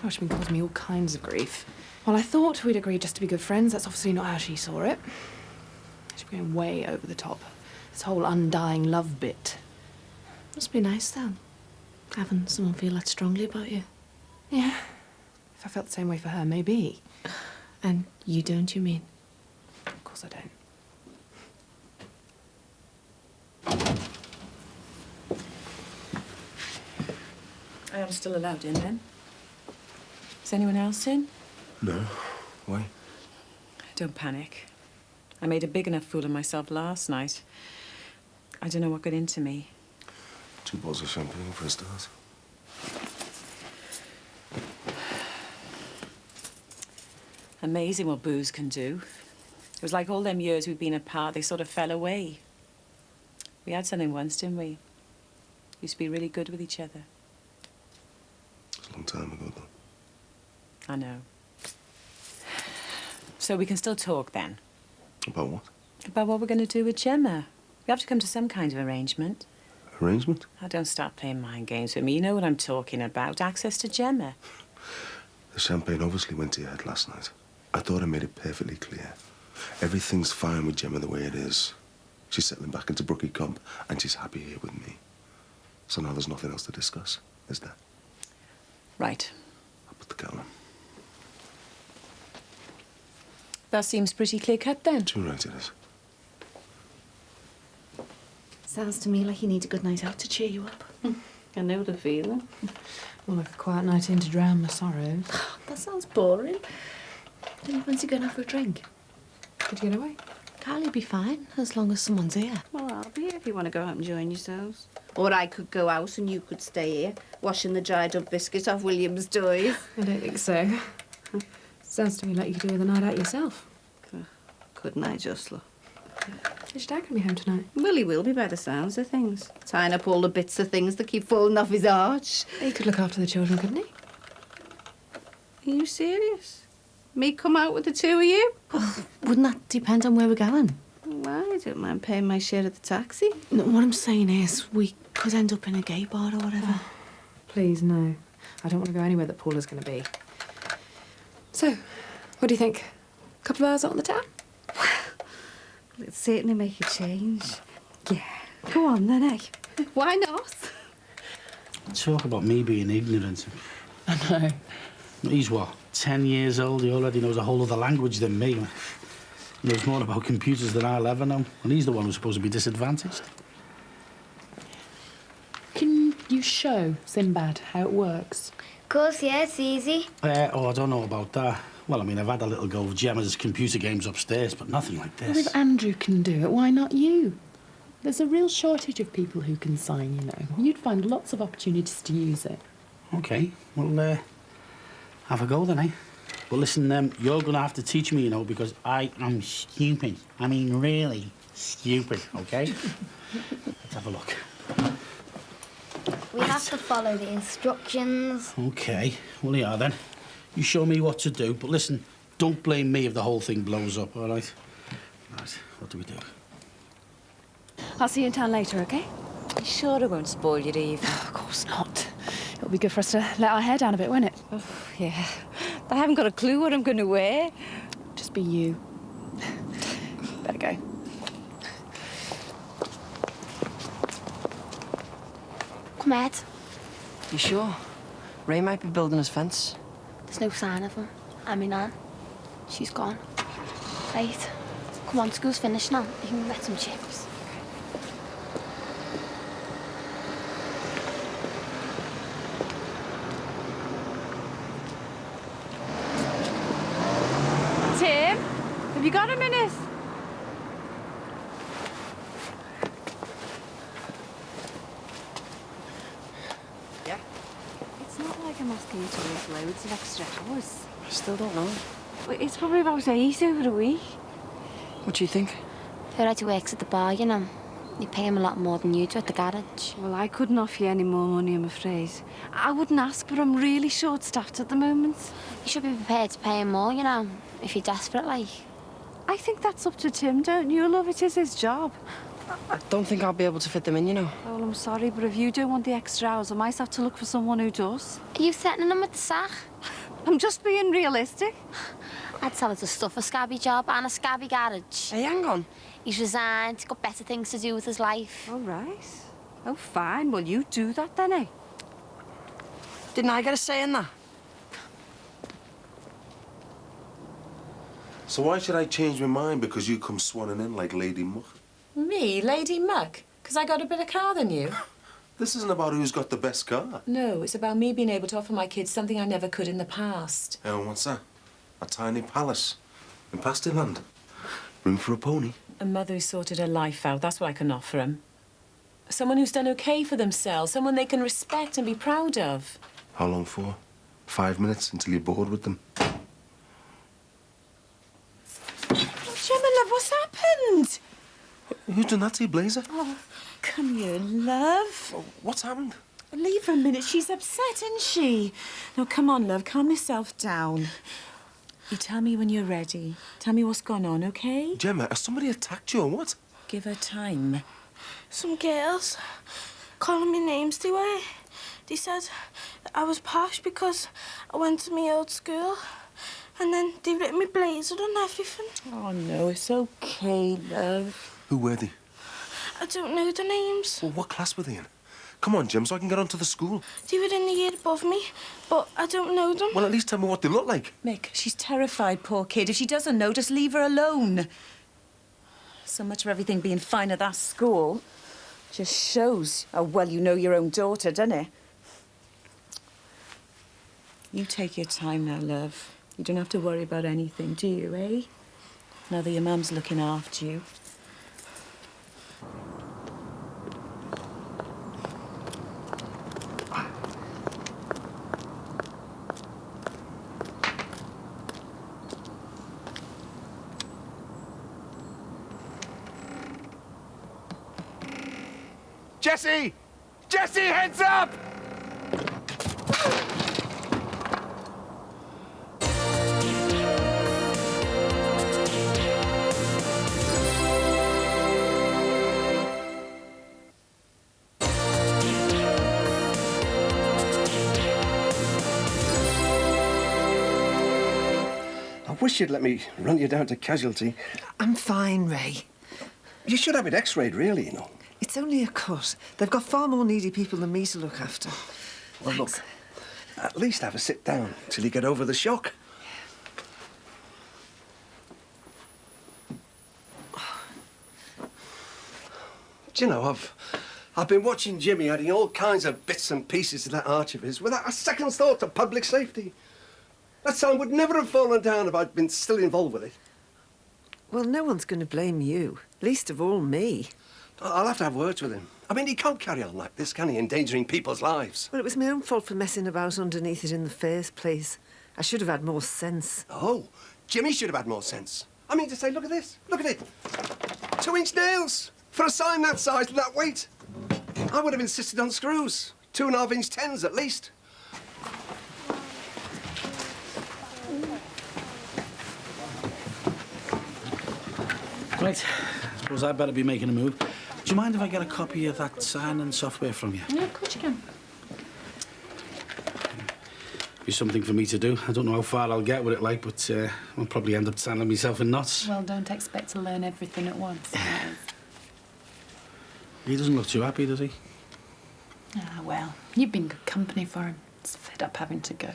Oh, she's been causing me all kinds of grief. Well, I thought we'd agreed just to be good friends. That's obviously not how she saw it. She's going way over the top. This whole undying love bit. Must be nice, then, having someone feel that strongly about you. Yeah. If I felt the same way for her, maybe. And you don't, you mean? Of course I don't. I am still allowed in, then? Is anyone else in? No. Why? Don't panic. I made a big enough fool of myself last night. I don't know what got into me. 2 bottles of champagne for a start. Amazing what booze can do. It was like all them years we'd been apart, they sort of fell away. We had something once, didn't we? Used to be really good with each other. It's a long time ago, though. I know. So we can still talk, then? About what? About what we're going to do with Gemma. We have to come to some kind of arrangement. Arrangement? Now, don't start playing mind games with me. You know what I'm talking about. Access to Gemma. The champagne obviously went to your head last night. I thought I made it perfectly clear. Everything's fine with Gemma the way it is. She's settling back into Brookie Comp, and she's happy here with me. So now there's nothing else to discuss, is there? Right. I'll put the kettle on. That seems pretty clear-cut, then. Too right it is. Sounds to me like you need a good night out to cheer you up. I know the feeling. More like a quiet night in to drown my sorrows. That sounds boring. Don't you fancy going out for a drink? Could you get away? Carly'll be fine, as long as someone's here. Well, I'll be here if you want to go out and join yourselves. Or I could go out and you could stay here, washing the dried up biscuit off William's toys. I don't think so. Sounds to me like you could do with a night out yourself. Couldn't I, just look? Is your dad going to be home tonight? Well, he will be by the sounds of things. Tying up all the bits of things that keep falling off his arch. He could look after the children, couldn't he? Are you serious? Me come out with the two of you? Oh, wouldn't that depend on where we're going? Well, I don't mind paying my share of the taxi. No, what I'm saying is, we could end up in a gay bar or whatever. Please, no. I don't want to go anywhere that Paula's going to be. So, what do you think? A couple of hours out on the town? It'd certainly make a change. Yeah. Go on then, eh? Why not? Talk about me being ignorant. I know. He's what, 10 years old? He already knows a whole other language than me. He knows more about computers than I'll ever know. And he's the one who's supposed to be disadvantaged. Can you show Sinbad how it works? Of course, yeah, it's easy. Oh, I don't know about that. Well, I mean, I've had a little go of Gemma's computer games upstairs, but nothing like Well, this. if Andrew can do it, why not you? There's a real shortage of people who can sign, you know. You'd find lots of opportunities to use it. OK, well, have a go then, eh? But listen, you're going to have to teach me, you know, because I am stupid. I mean, really stupid, OK? Let's have a look. We have to follow the instructions. OK, well, yeah, then. You show me what to do, but listen, don't blame me if the whole thing blows up, all right? Right, what do we do? I'll see you in town later, OK? You sure I won't spoil your evening? Of course not. It'll be good for us to let our hair down a bit, won't it? Oh, yeah. I haven't got a clue what I'm going to wear. Just be you. Better go. Come, Ed. You sure? Ray might be building his fence. There's no sign of him. And my nan. She's gone. Right. Come on, school's finished now. You can get some chips. Tim, have you got a minute? Yeah? It's not like I'm asking you to work loads of extra hours. I still don't know. It's probably about 8 over a week. What do you think? Already works at the bar, you know. You pay him a lot more than you do at the garage. Well, I couldn't offer you any more money, I'm afraid. I wouldn't ask, but I'm really short-staffed at the moment. You should be prepared to pay him more, you know, if you're desperate, like. I think that's up to Tim, don't you, love? It is his job. I don't think I'll be able to fit them in, you know. Oh, well, I'm sorry, but if you don't want the extra hours, I might have to look for someone who does. Are you threatening him with the sack? I'm just being realistic. I'd tell her to stuff a scabby job and a scabby garage. Hey, hang on. He's resigned, he's got better things to do with his life. All right. Oh, fine. Well, you do that then, eh? Didn't I get a say in that? So why should I change my mind because you come swanning in like Lady Muck? Me, Lady Muck? Because I got a better car than you? This isn't about who's got the best car. No, it's about me being able to offer my kids something I never could in the past. And what's that? A tiny palace in Pastiland. Room for a pony. A mother who's sorted her life out, that's what I can offer them. Someone who's done okay for themselves, someone they can respect and be proud of. How long for? 5 minutes until you're bored with them. Gemma, love, what's happened? Who's done that to you, Blazer? Oh, come here, love. What's happened? Leave her a minute. She's upset, isn't she? No, come on, love. Calm yourself down. You tell me when you're ready. Tell me what's gone on, OK? Gemma, has somebody attacked you or what? Give her time. Some girls calling me names, they said that I was posh because I went to my old school. And then they ripped me blazer and everything. Oh, no, it's OK, love. Who were they? I don't know the names. Well, what class were they in? Come on, Jim, so I can get onto the school. They were in the year above me, but I don't know them. Well, at least tell me what they look like. Mick, she's terrified, poor kid. If she doesn't know, just leave her alone. So much for everything being fine at that school. Just shows how well you know your own daughter, doesn't it? You take your time now, love. You don't have to worry about anything, do you, eh? Now that your mum's looking after you. Jesse! Jesse, heads up! I wish you'd let me run you down to casualty. I'm fine, Ray. You should have it x-rayed, really, you know. It's only a cut. They've got far more needy people than me to look after. Well, look, at least have a sit down till you get over the shock. Do you know, I've been watching Jimmy adding all kinds of bits and pieces to that arch of his without a second's thought to public safety. That sign would never have fallen down if I'd been still involved with it. Well, no one's going to blame you, least of all me. I'll have to have words with him. I mean, he can't carry on like this, can he, endangering people's lives? Well, it was my own fault for messing about underneath it in the first place. I should have had more sense. Oh, Jimmy should have had more sense. I mean to say, look at this. Look at it. 2-inch nails for a sign that size with that weight. I would have insisted on screws. 2.5-inch 10s at least. Right, I suppose I'd better be making a move. Do you mind if I get a copy of that signing software from you? Yeah, of course you can. Be something for me to do. I don't know how far I'll get with it, like, but I'll probably end up tanning myself in knots. Well, don't expect to learn everything at once. He doesn't look too happy, does he? Ah, well, you've been good company for him. He's fed up having to go.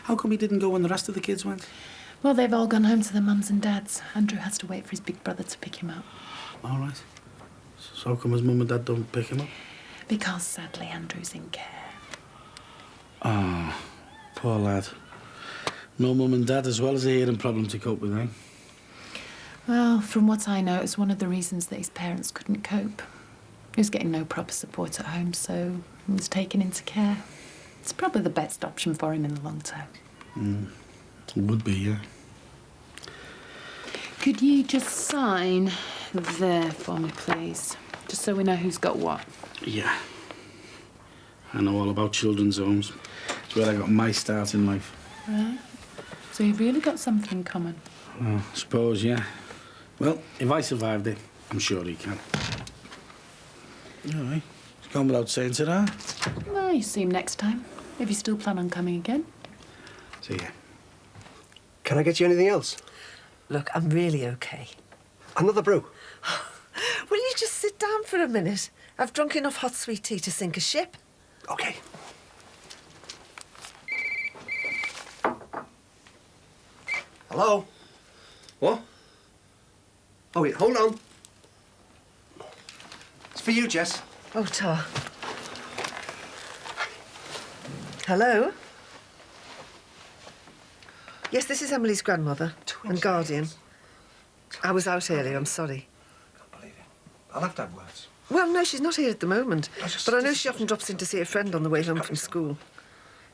How come he didn't go when the rest of the kids went? Well, they've all gone home to their mums and dads. Andrew has to wait for his big brother to pick him up. All right. So how come his mum and dad don't pick him up? Because, sadly, Andrew's in care. Oh, poor lad. No mum and dad as well as a hearing problem to cope with, eh? Well, from what I know, it was one of the reasons that his parents couldn't cope. He was getting no proper support at home, so he was taken into care. It's probably the best option for him in the long term. It would be, yeah. Could you just sign there for me, please? Just so we know who's got what. Yeah. I know all about children's homes. It's where I got my start in life. Right. So you've really got something in common. I suppose, yeah. Well, if I survived it, I'm sure he can. All right. It's gone without saying to that. Well, you see him next time, if you still plan on coming again. See ya. Can I get you anything else? Look, I'm really okay. Another brew? Will you just sit down for a minute? I've drunk enough hot sweet tea to sink a ship. OK. Hello? What? Oh, wait, hold on. It's for you, Jess. Oh, Tar. Hello? Yes, this is Emily's grandmother and guardian. I was out earlier, I'm sorry. Can't believe it. I'll have to have words. Well, no, she's not here at the moment. But I know she often drops in to see a friend on the way home from school.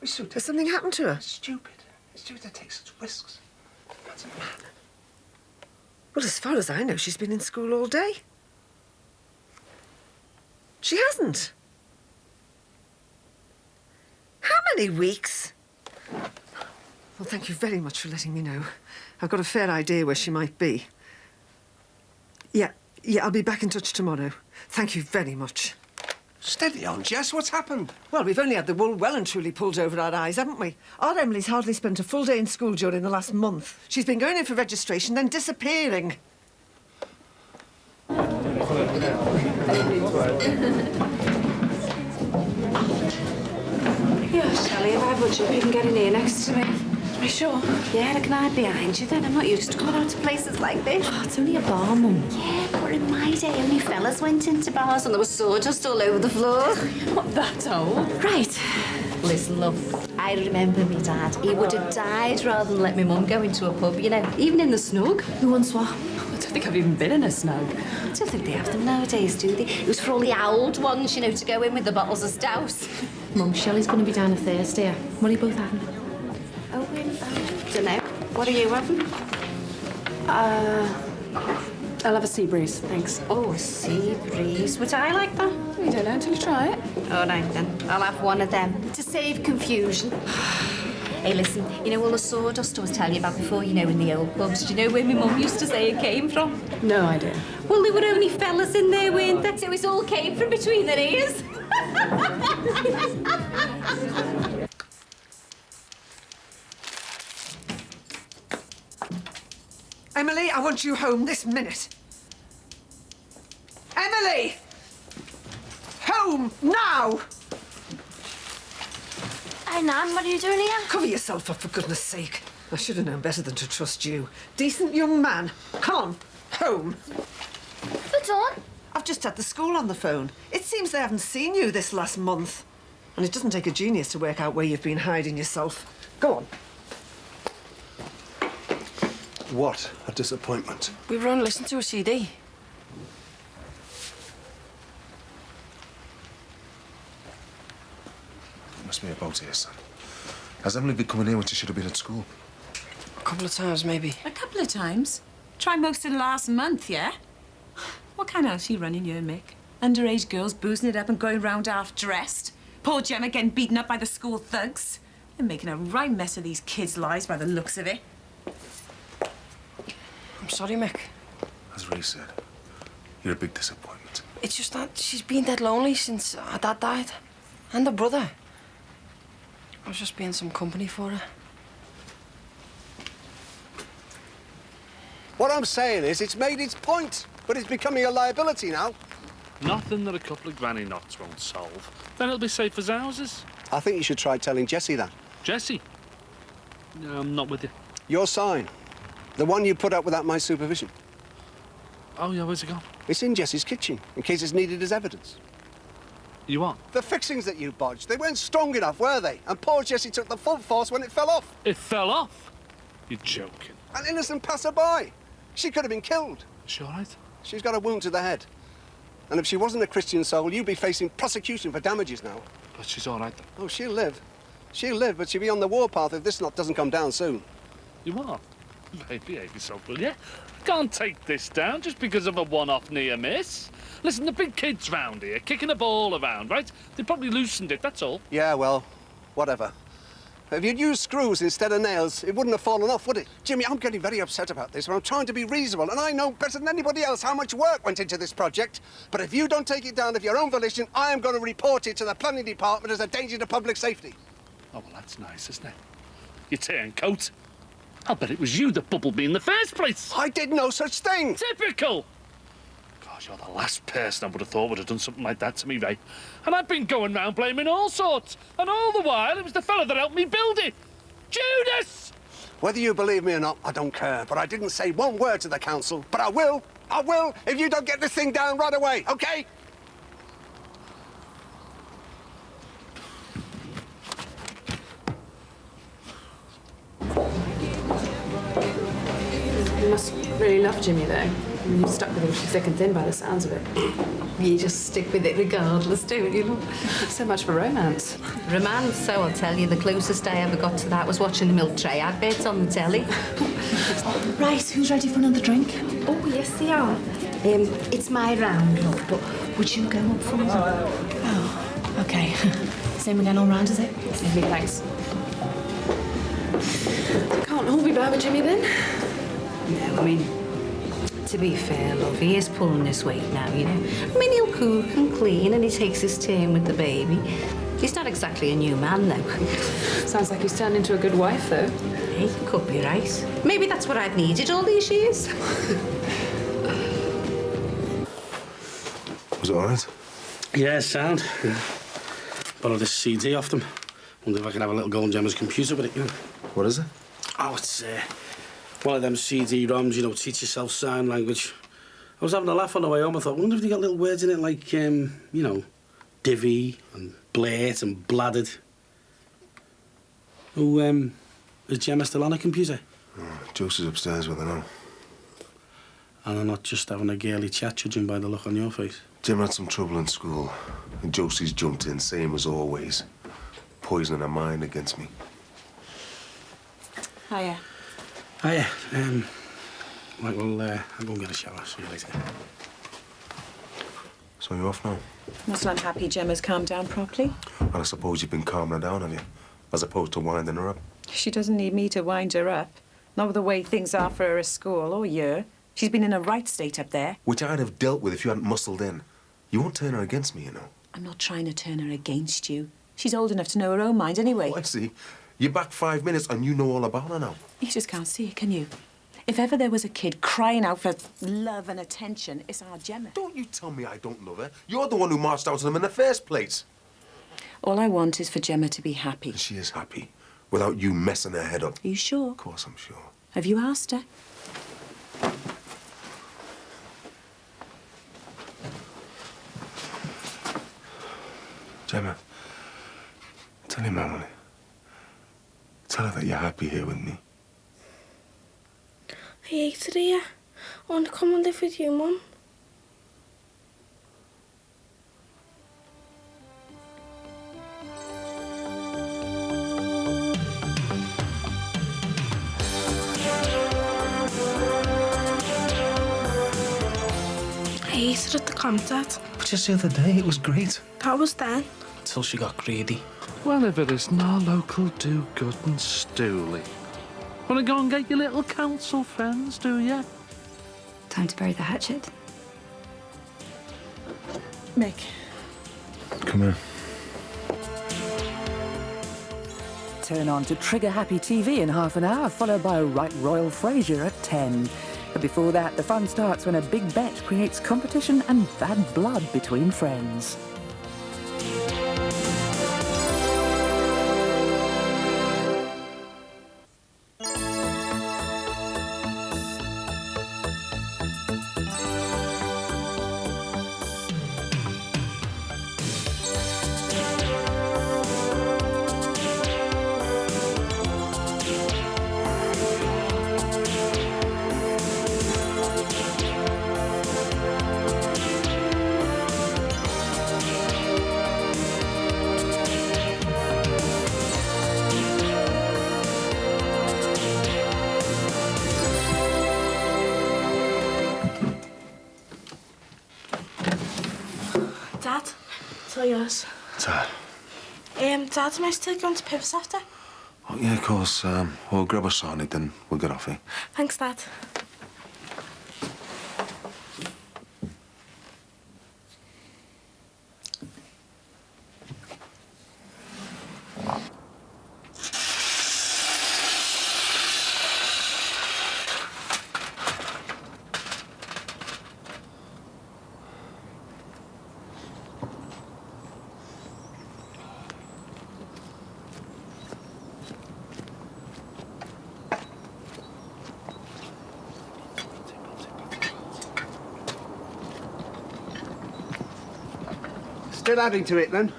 Has something happened to her? Stupid. It's stupid to take such risks. That's mad. Well, as far as I know, she's been in school all day. She hasn't. How many weeks? Well, thank you very much for letting me know. I've got a fair idea where she might be. Yeah, I'll be back in touch tomorrow. Thank you very much. Steady on, Jess. What's happened? Well, we've only had the wool well and truly pulled over our eyes, haven't we? Our Emily's hardly spent a full day in school during the last month. She's been going in for registration, then disappearing. Yeah, Sally, if I budge up, you can get in here next to me. Are you sure? Yeah, I can hide behind you then. I'm not used to coming out to places like this. Oh, it's only a bar, Mum. Yeah, but in my day, only fellas went into bars and there was sawdust all over the floor. Not that old. Right. Listen, love, I remember me dad. He would have died rather than let my mum go into a pub, you know, even in the snug. Who wants what? I don't think I've even been in a snug. I don't think they have them nowadays, do they? It was for all the old ones, you know, to go in with the bottles of stout. Mum, Shelley's going to be down a Thursday. What are you both having? Oh, don't know. What are you having? I'll have a sea breeze, thanks. Oh, a sea breeze. Would I like that? You don't know until you try it. All right, then. I'll have one of them to save confusion. Hey, listen, you know all the sawdust I was telling you about before, you know, in the old pubs? Do you know where my mum used to say it came from? No idea. Well, there were only fellas in there, weren't there? So it all came from between their ears. Emily, I want you home this minute. Emily! Home, now! Hey, Nan, what are you doing here? Cover yourself up, for goodness sake. I should have known better than to trust you. Decent young man. Come on, home. What's on? I've just had the school on the phone. It seems they haven't seen you this last month. And it doesn't take a genius to work out where you've been hiding yourself. Go on. What a disappointment. We were on listening to a CD. Must be about here, son. Has Emily been coming here when she should have been at school? A couple of times, maybe. A couple of times? Try most of the last month, yeah? What kind of house are you running here, Mick? Underage girls boozing it up and going round half-dressed? Poor Gemma getting beaten up by the school thugs? You're making a right mess of these kids' lives by the looks of it. I'm sorry, Mick. As Ray said, you're a big disappointment. It's just that she's been dead lonely since her dad died. And her brother. I was just being some company for her. What I'm saying is it's made its point, but it's becoming a liability now. Nothing that a couple of granny knots won't solve. Then it'll be safe as houses. I think you should try telling Jessie that. Jessie? No, I'm not with you. Your sign. The one you put up without my supervision. Oh, yeah, where's it gone? It's in Jessie's kitchen, in case it's needed as evidence. You what? The fixings that you bodged, they weren't strong enough, were they? And poor Jessie took the full force when it fell off. It fell off? You're joking. An innocent passerby. She could have been killed. Is she all right? She's got a wound to the head. And if she wasn't a Christian soul, you'd be facing prosecution for damages now. But she's all right, then. Oh, she'll live. She'll live, but she'll be on the warpath if this lot doesn't come down soon. You what? Behave yourself, will you? Can't take this down just because of a one-off near miss. Listen, the big kids round here, kicking a ball around, right? They probably loosened it, that's all. Yeah, well, whatever. If you'd used screws instead of nails, it wouldn't have fallen off, would it? Jimmy, I'm getting very upset about this, but I'm trying to be reasonable, and I know better than anybody else how much work went into this project. But if you don't take it down of your own volition, I am going to report it to the planning department as a danger to public safety. Oh, well, that's nice, isn't it? Your turncoat. I'll bet it was you that bubbled me in the first place. I did no such thing. Typical. God, you're the last person I would have thought would have done something like that to me, Ray. And I've been going round blaming all sorts. And all the while, it was the fella that helped me build it. Judas! Whether you believe me or not, I don't care. But I didn't say one word to the council. But I will, if you don't get this thing down right away, OK? You must really love Jimmy, though. I mean, you've stuck with him through thick and thin by the sounds of it. You just stick with it regardless, don't you? So much for romance. Romance, so I'll tell you, the closest I ever got to that was watching the milk tray adverts on the telly. Right, who's ready for another drink? Oh, yes, they are. It's my round, love, but would you go up for them? Oh, OK. Same again all round, is it? Lovely, thanks. Can't all be bad with Jimmy, then? No, I mean, to be fair, love, he is pulling this weight now, you know. I mean, he'll cook and clean and he takes his turn with the baby. He's not exactly a new man, though. Sounds like he's turned into a good wife, though. Hey, could be right. Maybe that's what I've needed all these years. Was it all right? Yeah, sound. Borrowed this CD off them. Wonder if I could have a little go on Gemma's computer with it, you know. What is it? Oh, it's one of them CD-ROMs, you know, teach yourself sign language. I was having a laugh on the way home. I thought, I wonder if they got little words in it like, you know, divvy and blurt and bladdered. Oh, is Gemma still on a computer? Oh, Josie's upstairs with her now. And I'm not just having a girly chat, judging by the look on your face. Jim had some trouble in school, and Josie's jumped in, same as always, poisoning her mind against me. Hiya. Hiya. Right, well, I'll go and get a shower. See you later. So you're off now? Well, I'm happy Gemma's calmed down properly. And I suppose you've been calming her down, have you? As opposed to winding her up. She doesn't need me to wind her up. Not with the way things are for her at school or year. She's been in a right state up there. Which I'd have dealt with if you hadn't muscled in. You won't turn her against me, you know. I'm not trying to turn her against you. She's old enough to know her own mind anyway. Oh, I see. You're back 5 minutes and you know all about her now. You just can't see it, can you? If ever there was a kid crying out for love and attention, it's our Gemma. Don't you tell me I don't love her. You're the one who marched out to them in the first place. All I want is for Gemma to be happy. And she is happy, without you messing her head up. Are you sure? Of course I'm sure. Have you asked her? Gemma, tell your mum, will you? Tell her that you're happy here with me. I hate it here. I want to come and live with you, Mum. I hated it at the camp, Dad. But just the other day, it was great. That was then. Until she got greedy. Well, if it isn't our local do-good and Stooley. Want to go and get your little council friends, do you? Time to bury the hatchet. Mick. Come here. Turn on to Trigger Happy TV in half an hour, followed by Right Royal Frasier at 10. But before that, the fun starts when a big bet creates competition and bad blood between friends. Dad, it's all yours. Dad. Dad, am I still going to Pip's after? Oh, yeah, of course. We'll grab a Sonic, then we'll get off here. Thanks, Dad. Still adding to it, then?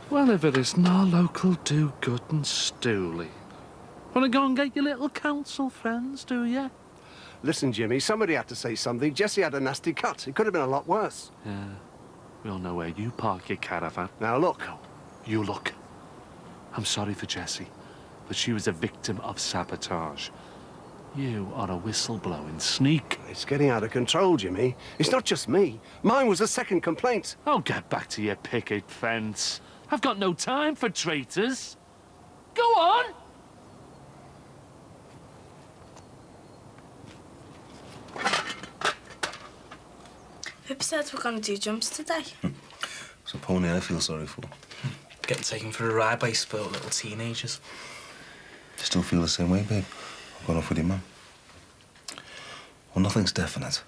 Well, if it isn't our local do-good and Stooley. Want to go and get your little council friends, do you? Listen, Jimmy, somebody had to say something. Jessie had a nasty cut. It could have been a lot worse. Yeah. We all know where you park your caravan. Now, look. No, you look. I'm sorry for Jessie, but she was a victim of sabotage. You are a whistleblowing sneak. It's getting out of control, Jimmy. It's not just me. Mine was the second complaint. Oh, get back to your picket fence. I've got no time for traitors. Go on! Pip said we're going to do jumps today. It's a pony I feel sorry for. Getting taken for a ride by spoiled little teenagers. Still feel the same way, babe? I've gone off with your mum. Well, nothing's definite.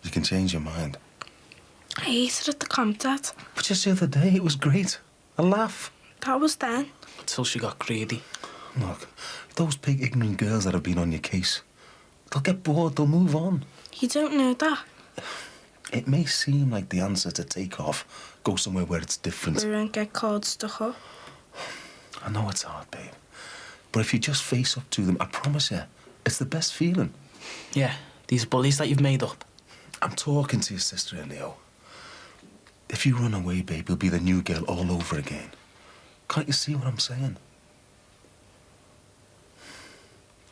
You can change your mind. I hated it at the camp, Dad. But just the other day, it was great. A laugh. That was then. Until she got greedy. Look, Those big ignorant girls that have been on your case, they'll get bored, they'll move on. You don't know that. It may seem like the answer to take off, go somewhere where it's different. We won't get cards stuck up. I know it's hard, babe. But if you just face up to them, I promise you, it's the best feeling. Yeah, these bullies that you've made up. I'm talking to your sister here, Leo. If you run away, babe, you'll be the new girl all over again. Can't you see what I'm saying?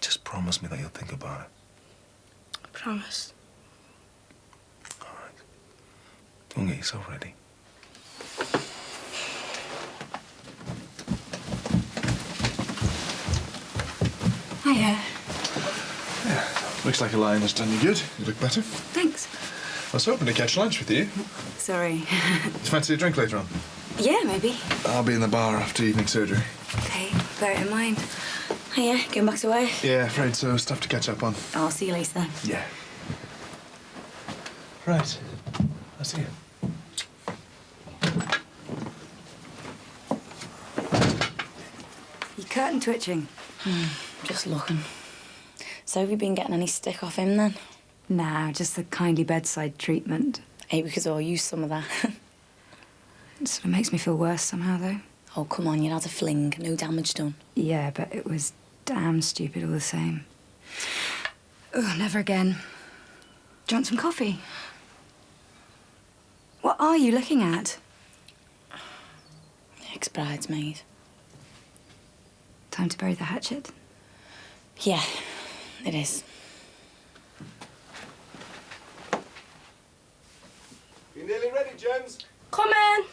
Just promise me that you'll think about it. I promise. Go and get yourself ready. Hiya. Yeah, looks like a lion has done you good. You look better. Thanks. I was hoping to catch lunch with you. Sorry. Do you fancy a drink later on? Yeah, maybe. I'll be in the bar after evening surgery. Okay, bear it in mind. Hiya, going back to work? Yeah, afraid so. Stuff to catch up on. I'll see you later then. Yeah. Right. I'll see you. You curtain twitching? Just looking. So have you been getting any stick off him then? Nah, just the kindly bedside treatment. Hey, we could all use some of that. It sort of makes me feel worse somehow, though. Oh, come on, you had a fling, no damage done. Yeah, but it was damn stupid all the same. Oh, never again. Do you want some coffee? What are you looking at? Ex-bridesmaid. Time to bury the hatchet? Yeah, it is. You nearly ready, James? Come in.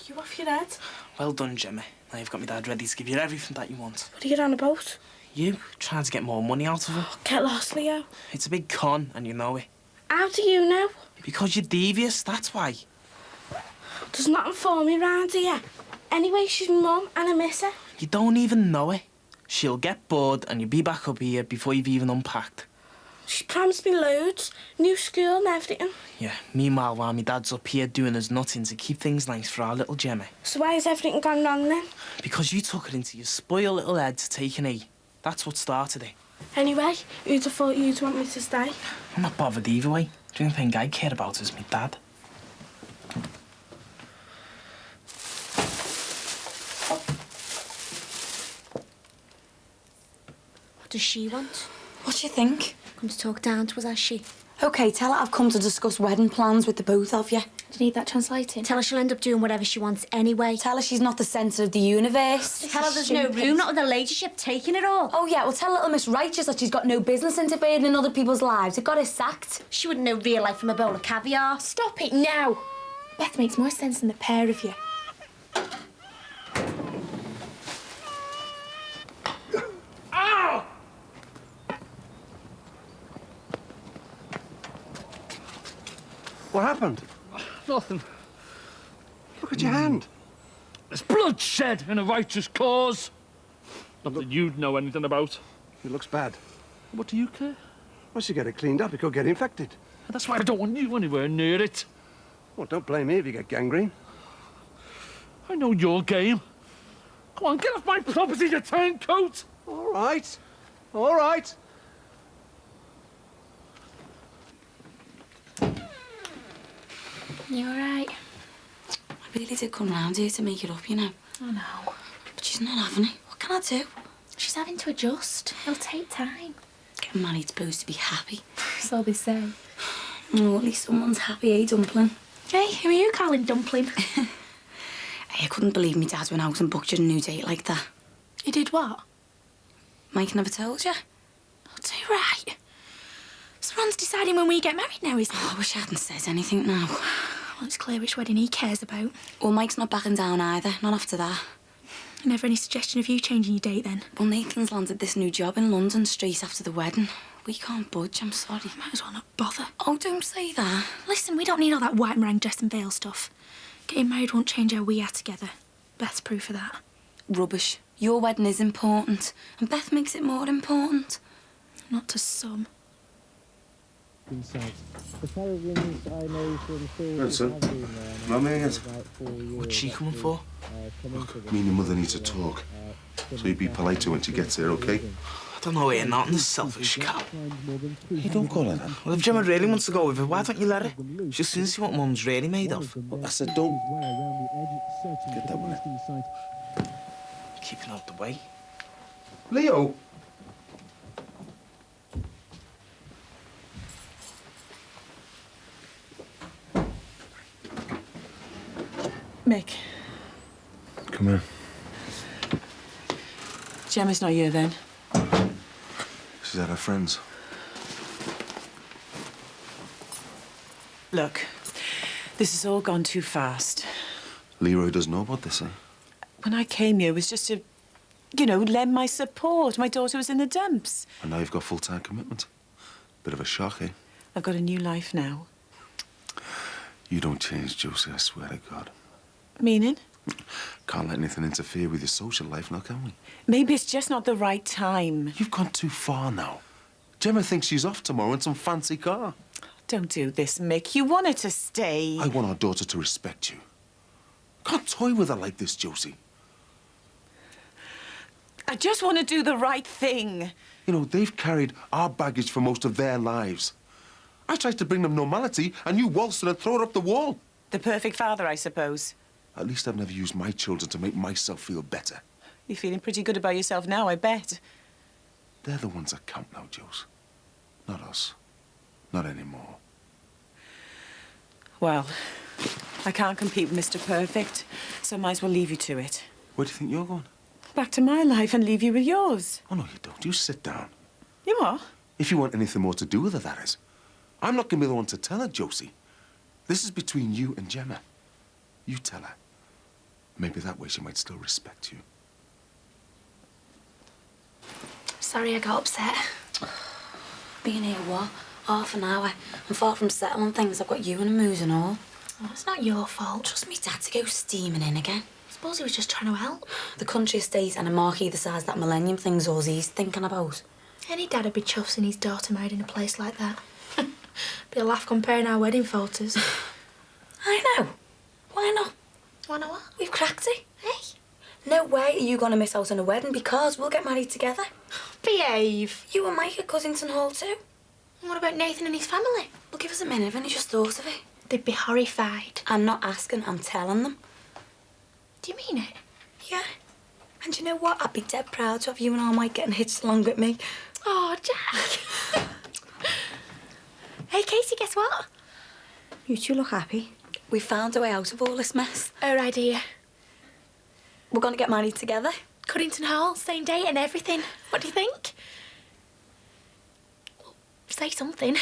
You off your head? Well done, Jimmy. Now you've got me dad ready to give you everything that you want. What are you on about? You trying to get more money out of him. Get lost, Leo. It's a big con, and you know it. How do you know? Because you're devious, that's why. There's nothing for me round here. Anyway, she's mum and I miss her. You don't even know it. She'll get bored and you'll be back up here before you've even unpacked. She promised me loads. New school and everything. Yeah, meanwhile, while my dad's up here doing his nothing to keep things nice for our little Jemmy. So why has everything gone wrong then? Because you took her into your spoiled little head to take an E. That's what started it. Anyway, who'd have thought you'd want me to stay? I'm not bothered either way. The only thing I care about is my dad. What does she want? What do you think? Come to talk down to us, has she? OK, tell her I've come to discuss wedding plans with the both of you. Do you need that translating? Tell her she'll end up doing whatever she wants anyway. Tell her she's not the centre of the universe. Tell her there's no room, not with the ladyship taking it all. Oh, yeah, well, tell little Miss Righteous that she's got no business interfering in other people's lives. It got her sacked. She wouldn't know real life from a bowl of caviar. Stop it now. Beth makes more sense than the pair of you. Ow! What happened? Nothing. Look at your hand. There's bloodshed in a righteous cause. Not that you'd know anything about. It looks bad. What do you care? Once you get it cleaned up, it could get infected. That's why I don't want you anywhere near it. Well, don't blame me if you get gangrene. I know your game. Come on, get off my property, you turncoat! All right. All right. You all right? I really did come round here to make it up, you know. I know. But she's not having it. What can I do? She's having to adjust. It'll take time. Getting married's supposed to be happy. So they say. Oh, at least someone's happy, eh, Dumpling? Hey, who are you calling Dumpling? Hey, I couldn't believe me dad went out and booked you a new date like that. He did what? Mike never told you. Oh, too right. So Ron's deciding when we get married now, isn't he? Oh, I wish I hadn't said anything now. Well, it's clear which wedding he cares about. Well, Mike's not backing down either, not after that. Never any suggestion of you changing your date then? Well, Nathan's landed this new job in London straight after the wedding. We can't budge, I'm sorry. Might as well not bother. Oh, don't say that. Listen, we don't need all that white meringue dress and veil stuff. Getting married won't change how we are together. Beth's proof of that. Rubbish. Your wedding is important, and Beth makes it more important. Not to some. Listen, Mummy is. What's she coming for? Look, me and your mother need to talk. So you be polite to her when she gets here, OK? I don't know, you're not a selfish cow. Hey, don't call her that. Well, if Gemma really wants to go with her, why don't you let her? She'll soon see what Mum's really made of. Well, I said don't. Get that one. Keeping out the way. Leo! Mick, Come here. Gemma's not here then. She's at her friend's. Look, this has all gone too fast. Leroy doesn't know about this, eh? When I came here, it was just to, you know, lend my support. My daughter was in the dumps. And now you've got full-time commitment. Bit of a shock, eh? I've got a new life now. You don't change, Josie, I swear to God. Meaning? Can't let anything interfere with your social life now, can we? Maybe it's just not the right time. You've gone too far now. Gemma thinks she's off tomorrow in some fancy car. Don't do this, Mick. You want her to stay. I want our daughter to respect you. Can't toy with her like this, Josie. I just want to do the right thing. You know, they've carried our baggage for most of their lives. I tried to bring them normality, and you waltzed and throw her up the wall. The perfect father, I suppose. At least I've never used my children to make myself feel better. You're feeling pretty good about yourself now, I bet. They're the ones that count now, Jose. Not us. Not anymore. Well, I can't compete with Mr. Perfect, so I might as well leave you to it. Where do you think you're going? Back to my life and leave you with yours. Oh, no, you don't. You sit down. You are? If you want anything more to do with her, that is. I'm not going to be the one to tell her, Josie. This is between you and Gemma. You tell her. Maybe that way she might still respect you. Sorry I got upset. Been here, what? Half an hour. I'm far from settling things. I've got you in a mood and all. Oh, it's not your fault. Trust me, Dad, to go steaming in again. I suppose he was just trying to help. The country estate and a marquee the size of that Millennium thing's all he's thinking about. Any dad would be chuffed seeing his daughter married in a place like that. Be a laugh comparing our wedding photos. I know. Why not? Why not what? We've cracked it. Hey? No way are you going to miss out on a wedding because we'll get married together. Behave. You and Mike at Cousington Hall too. And what about Nathan and his family? Well, give us a minute. I've only just thought of it. They'd be horrified. I'm not asking, I'm telling them. Do you mean it? Yeah. And you know what? I'd be dead proud to have you and all Mike getting hitched along with me. Oh, Jack. Hey, Katie, guess what? You two look happy. We found a way out of all this mess. Our idea. We're going to get married together. Cuddington Hall, same date and everything. What do you think? Well, say something.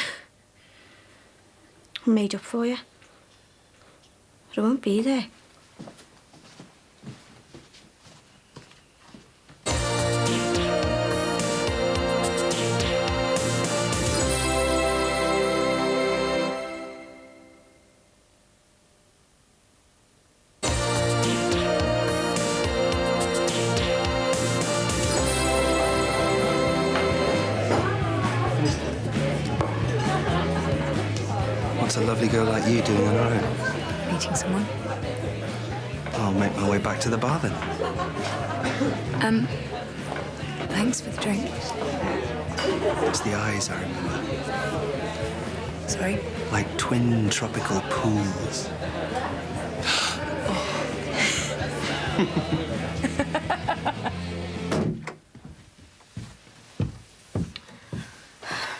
I'm made up for you. But I won't be there. What's a lovely girl like you doing on her own? Meeting someone. I'll make my way back to the bar then. Thanks for the drink. It's the eyes I remember. Sorry? Like twin tropical pools.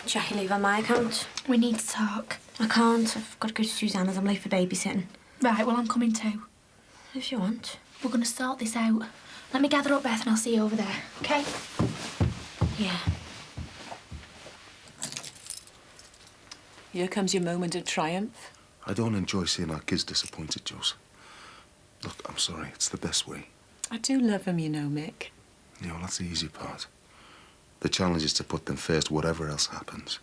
Jackie, leave on my account. We need to talk. I can't. I've got to go to Susanna's. I'm late for babysitting. Right, well, I'm coming too. If you want. We're going to sort this out. Let me gather up Beth and I'll see you over there, OK? Yeah. Here comes your moment of triumph. I don't enjoy seeing our kids disappointed, Jose. Look, I'm sorry. It's the best way. I do love him, you know, Mick. Yeah, well, that's the easy part. The challenge is to put them first, whatever else happens.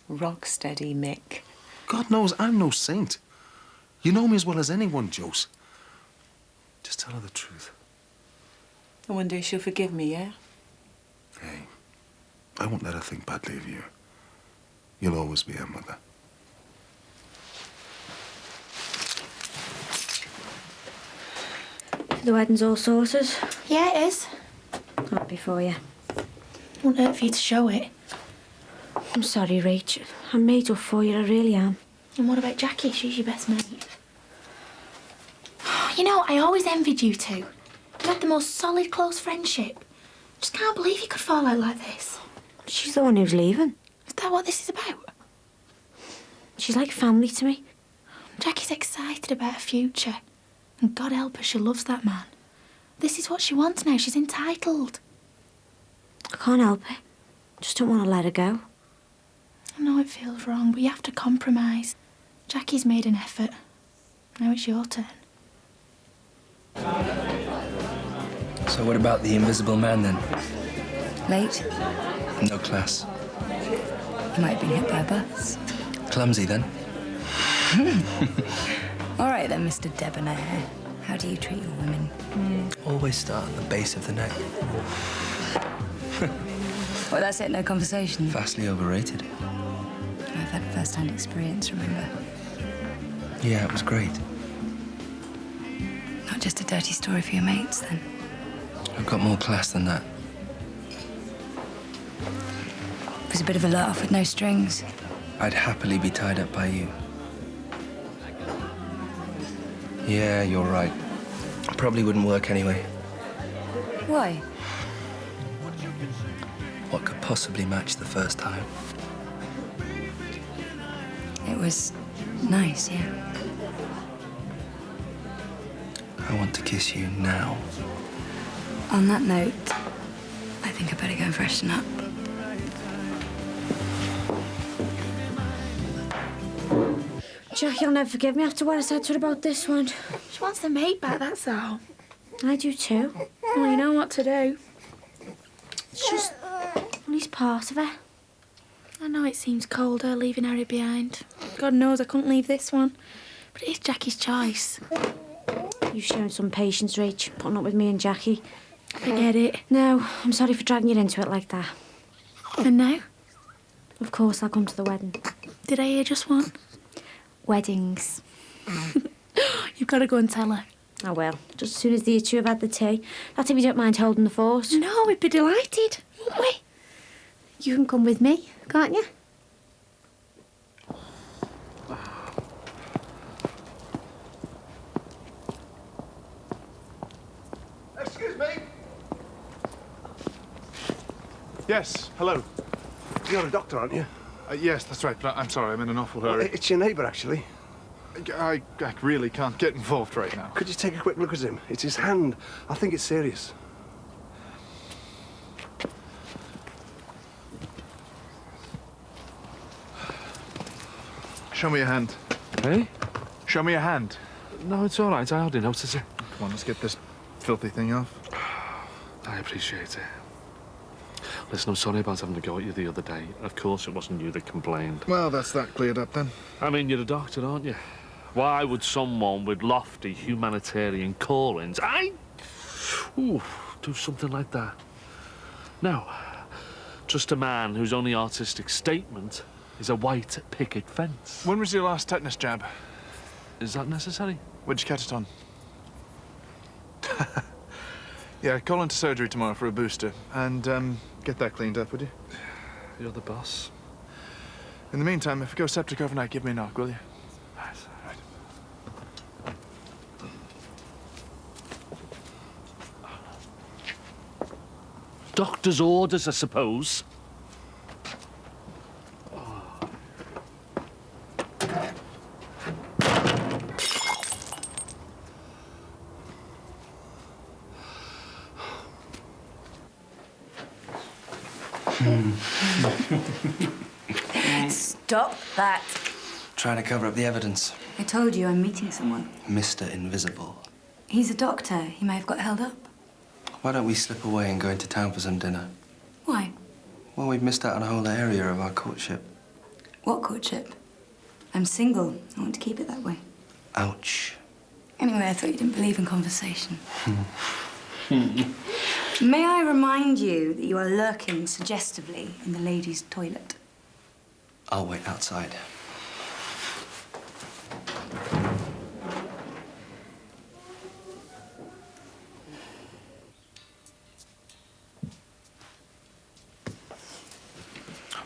Rock steady, Mick. God knows I'm no saint. You know me as well as anyone, Jose. Just tell her the truth. I wonder if she'll forgive me, yeah? Hey, I won't let her think badly of you. You'll always be her mother. The wedding's all sorted. Yeah, it is. I'm happy for you. Won't hurt for you to show it. I'm sorry, Rach. I'm made up for you, I really am. And what about Jackie? She's your best mate. You know, I always envied you two. You had the most solid, close friendship. Just can't believe you could fall out like this. She's the one who's leaving. Is that what this is about? She's like family to me. Jackie's excited about her future. And God help her, she loves that man. This is what she wants now. She's entitled. I can't help it. Just don't want to let her go. I know it feels wrong, but you have to compromise. Jackie's made an effort. Now it's your turn. So what about the invisible man, then? Late? No class. He might have been hit by a bus. Clumsy, then? All right then, Mr. Debonair. How do you treat your women? Always start at the base of the neck. Well, that's it, no conversation. Vastly overrated. I've had first-hand experience, remember? Yeah, it was great. Not just a dirty story for your mates, then. I've got more class than that. It was a bit of a laugh with no strings. I'd happily be tied up by you. Yeah, you're right. Probably wouldn't work anyway. Why? What could possibly match the first time? It was nice, yeah. I want to kiss you now. On that note, I think I better go and freshen up. Jackie will never forgive me after what I said to her about this one. She wants the mate back, that's all. I do too. Well, you know what to do. It's just at least part of her. I know it seems cold, her leaving Harry behind. God knows I couldn't leave this one. But it is Jackie's choice. You've shown some patience, Rach, putting up with me and Jackie. Forget it. No, I'm sorry for dragging you into it like that. And now? Of course, I'll come to the wedding. Did I hear just one? Weddings. You've got to go and tell her. I will. Just as soon as the two have had the tea. That's if you don't mind holding the fort. No, we'd be delighted, wouldn't we? You can come with me, can't you? Excuse me. Yes, hello. You're a doctor, aren't you? Yes, that's right, but I'm sorry, I'm in an awful Well, hurry. it's your neighbour, actually. I really can't get involved right now. Could you take a quick look at him? It's his hand. I think it's serious. Show me your hand. Hey? Show me your hand. No, it's all right. I hardly notice it. Come on, let's get this filthy thing off. I appreciate it. Listen, I'm sorry about having to go at you the other day. Of course, it wasn't you that complained. Well, that's that cleared up then. I mean, you're a doctor, aren't you? Why would someone with lofty humanitarian callings, do something like that? No. Just a man whose only artistic statement is a white picket fence. When was your last tetanus jab? Is that necessary? Where'd you catch it on? Yeah, call into surgery tomorrow for a booster. And, get that cleaned up, would you? You're the boss. In the meantime, if you go septic overnight, give me a knock, will you? Right. Doctor's orders, I suppose. Stop that. Trying to cover up the evidence. I told you I'm meeting someone. Mr. Invisible. He's a doctor. He may have got held up. Why don't we slip away and go into town for some dinner? Why? Well, we've missed out on a whole area of our courtship. What courtship? I'm single. I want to keep it that way. Ouch. Anyway, I thought you didn't believe in conversation. May I remind you that you are lurking suggestively in the ladies' toilet? I'll wait outside.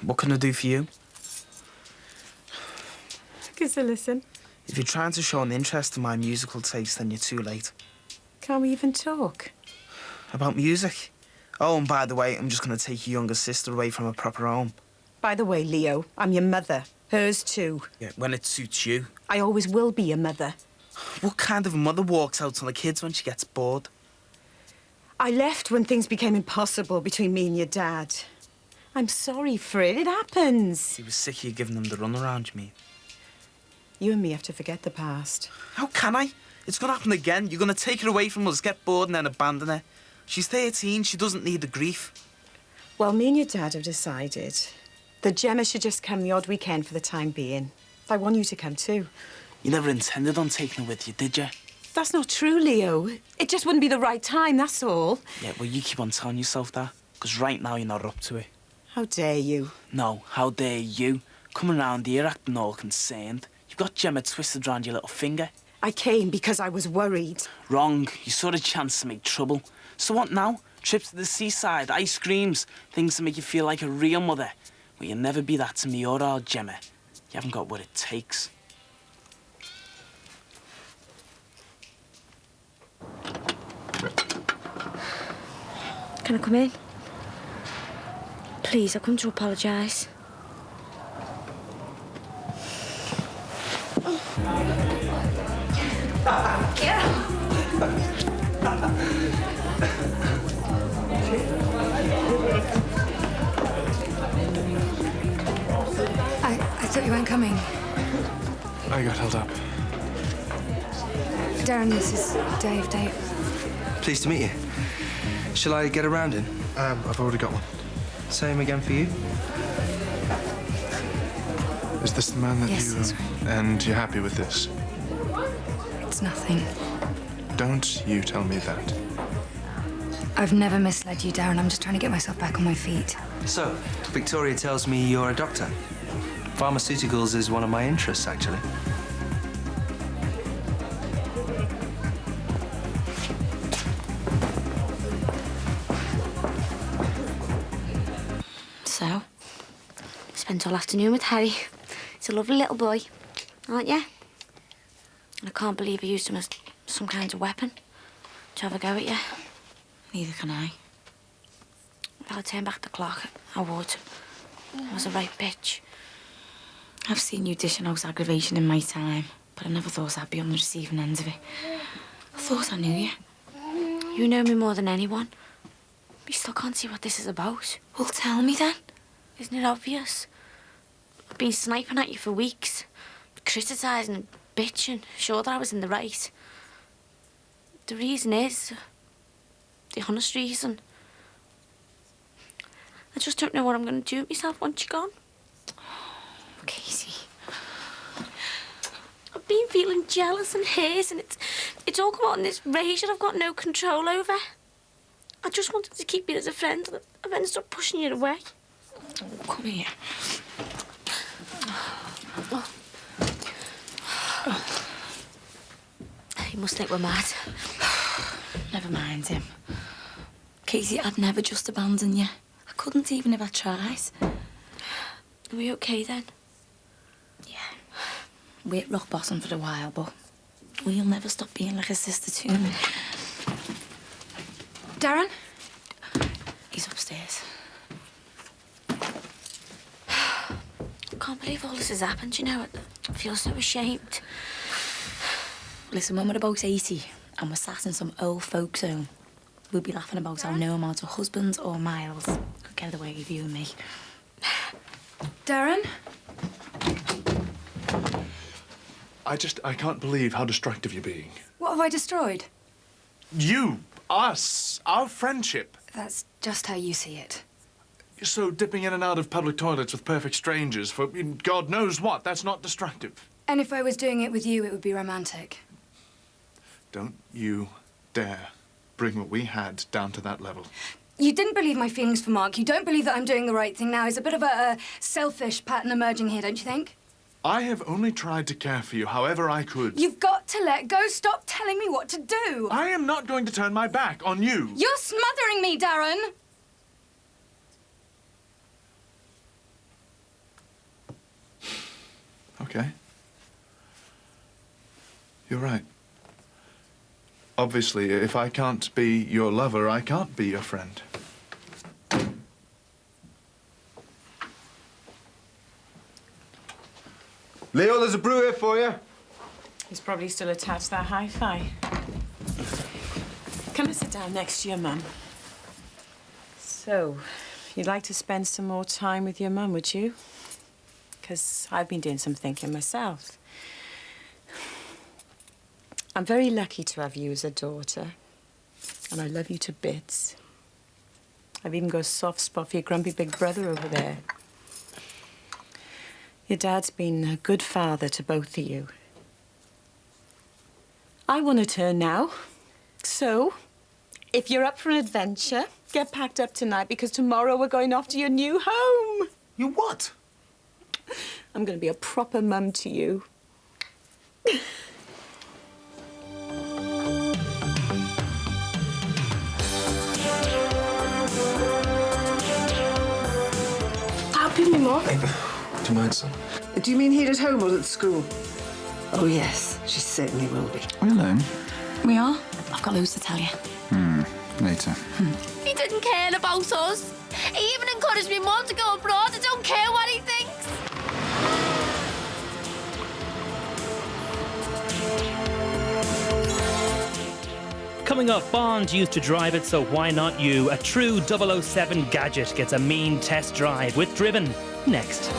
What can I do for you? Give us a listen. If you're trying to show an interest in my musical taste, then you're too late. Can't we even talk? About music? Oh, and by the way, I'm just going to take your younger sister away from a proper home. By the way, Leo, I'm your mother. Hers too. Yeah, when it suits you. I always will be your mother. What kind of a mother walks out on the kids when she gets bored? I left when things became impossible between me and your dad. I'm sorry for it. It happens. He was sick of you giving them the runaround, you mean? You and me have to forget the past. How can I? It's going to happen again. You're going to take her away from us, get bored and then abandon her. She's 13. She doesn't need the grief. Well, me and your dad have decided that Gemma should just come the odd weekend for the time being. I want you to come too. You never intended on taking her with you, did you? That's not true, Leo. It just wouldn't be the right time, that's all. Yeah, well, you keep on telling yourself that. Because right now you're not up to it. How dare you? No, how dare you? Coming around here acting all concerned. You've got Gemma twisted round your little finger. I came because I was worried. Wrong. You saw a chance to make trouble. So what now? Trips to the seaside, ice creams, things to make you feel like a real mother. Well, you'll never be that to me or our Gemma. You haven't got what it takes. Can I come in? Please, I've come to apologise. I thought you weren't coming. I got held up. Darren, this is Dave. Pleased to meet you. Shall I get around in? I've already got one. Same again for you? Is this the man that Yes, you... that's right. And you're happy with this? It's nothing. Don't you tell me that. I've never misled you, Darren. I'm just trying to get myself back on my feet. So, Victoria tells me you're a doctor. Pharmaceuticals is one of my interests, actually. So, spent all afternoon with Harry. He's a lovely little boy, aren't you? And I can't believe he used him as some kind of weapon to have a go at you. Neither can I. If I'd turn back the clock, I would. I was a right bitch. I've seen you dishing out aggravation in my time, but I never thought I'd be on the receiving end of it. I thought I knew you. You know me more than anyone. But you still can't see what this is about. Well, tell me then. Isn't it obvious? I've been sniping at you for weeks, criticising and bitching, sure that I was in the right. The reason is, the honest reason, I just don't know what I'm going to do with myself once you're gone. Casey. I've been feeling jealous and hurt, and it's all come out in this rage that I've got no control over. I just wanted to keep you as a friend, and I've ended up pushing you away. Oh, come here. You must think we're mad. Never mind him. Casey, I'd never just abandon you. I couldn't even if I tried. Are we okay then? We're at rock bottom for a while, but we'll never stop being like a sister to me. Darren? He's upstairs. I can't believe all this has happened, you know. I feel so ashamed. Listen, when we're about 80 and we're sat in some old folks' home, we'll be laughing about how no amount of husbands or miles could get away with you and me. Darren? I can't believe how destructive you're being. What have I destroyed? You, us, our friendship. That's just how you see it. So dipping in and out of public toilets with perfect strangers for God knows what, that's not destructive. And if I was doing it with you, it would be romantic. Don't you dare bring what we had down to that level. You didn't believe my feelings for Mark. You don't believe that I'm doing the right thing now. It's a bit of a selfish pattern emerging here, don't you think? I have only tried to care for you however I could. You've got to let go. Stop telling me what to do. I am not going to turn my back on you. You're smothering me, Darren. Okay. You're right. Obviously, if I can't be your lover, I can't be your friend. Leo, there's a brew here for you. He's probably still attached to that hi-fi. Come and sit down next to your mum. So, you'd like to spend some more time with your mum, would you? Because I've been doing some thinking myself. I'm very lucky to have you as a daughter, and I love you to bits. I've even got a soft spot for your grumpy big brother over there. Your dad's been a good father to both of you. I want to turn now, so if you're up for an adventure, get packed up tonight because tomorrow we're going off to your new home. You what? I'm going to be a proper mum to you. That'll be me, Mum. Hey, do you mind, son? Do you mean here at home or at school? Oh, yes, she certainly will be. Are you alone? We are. I've got loads to tell you. Later. He didn't care about us. He even encouraged me mum to go abroad. I don't care what he thinks. Coming up, Bond used to drive it, so why not you? A true 007 gadget gets a mean test drive with Driven next.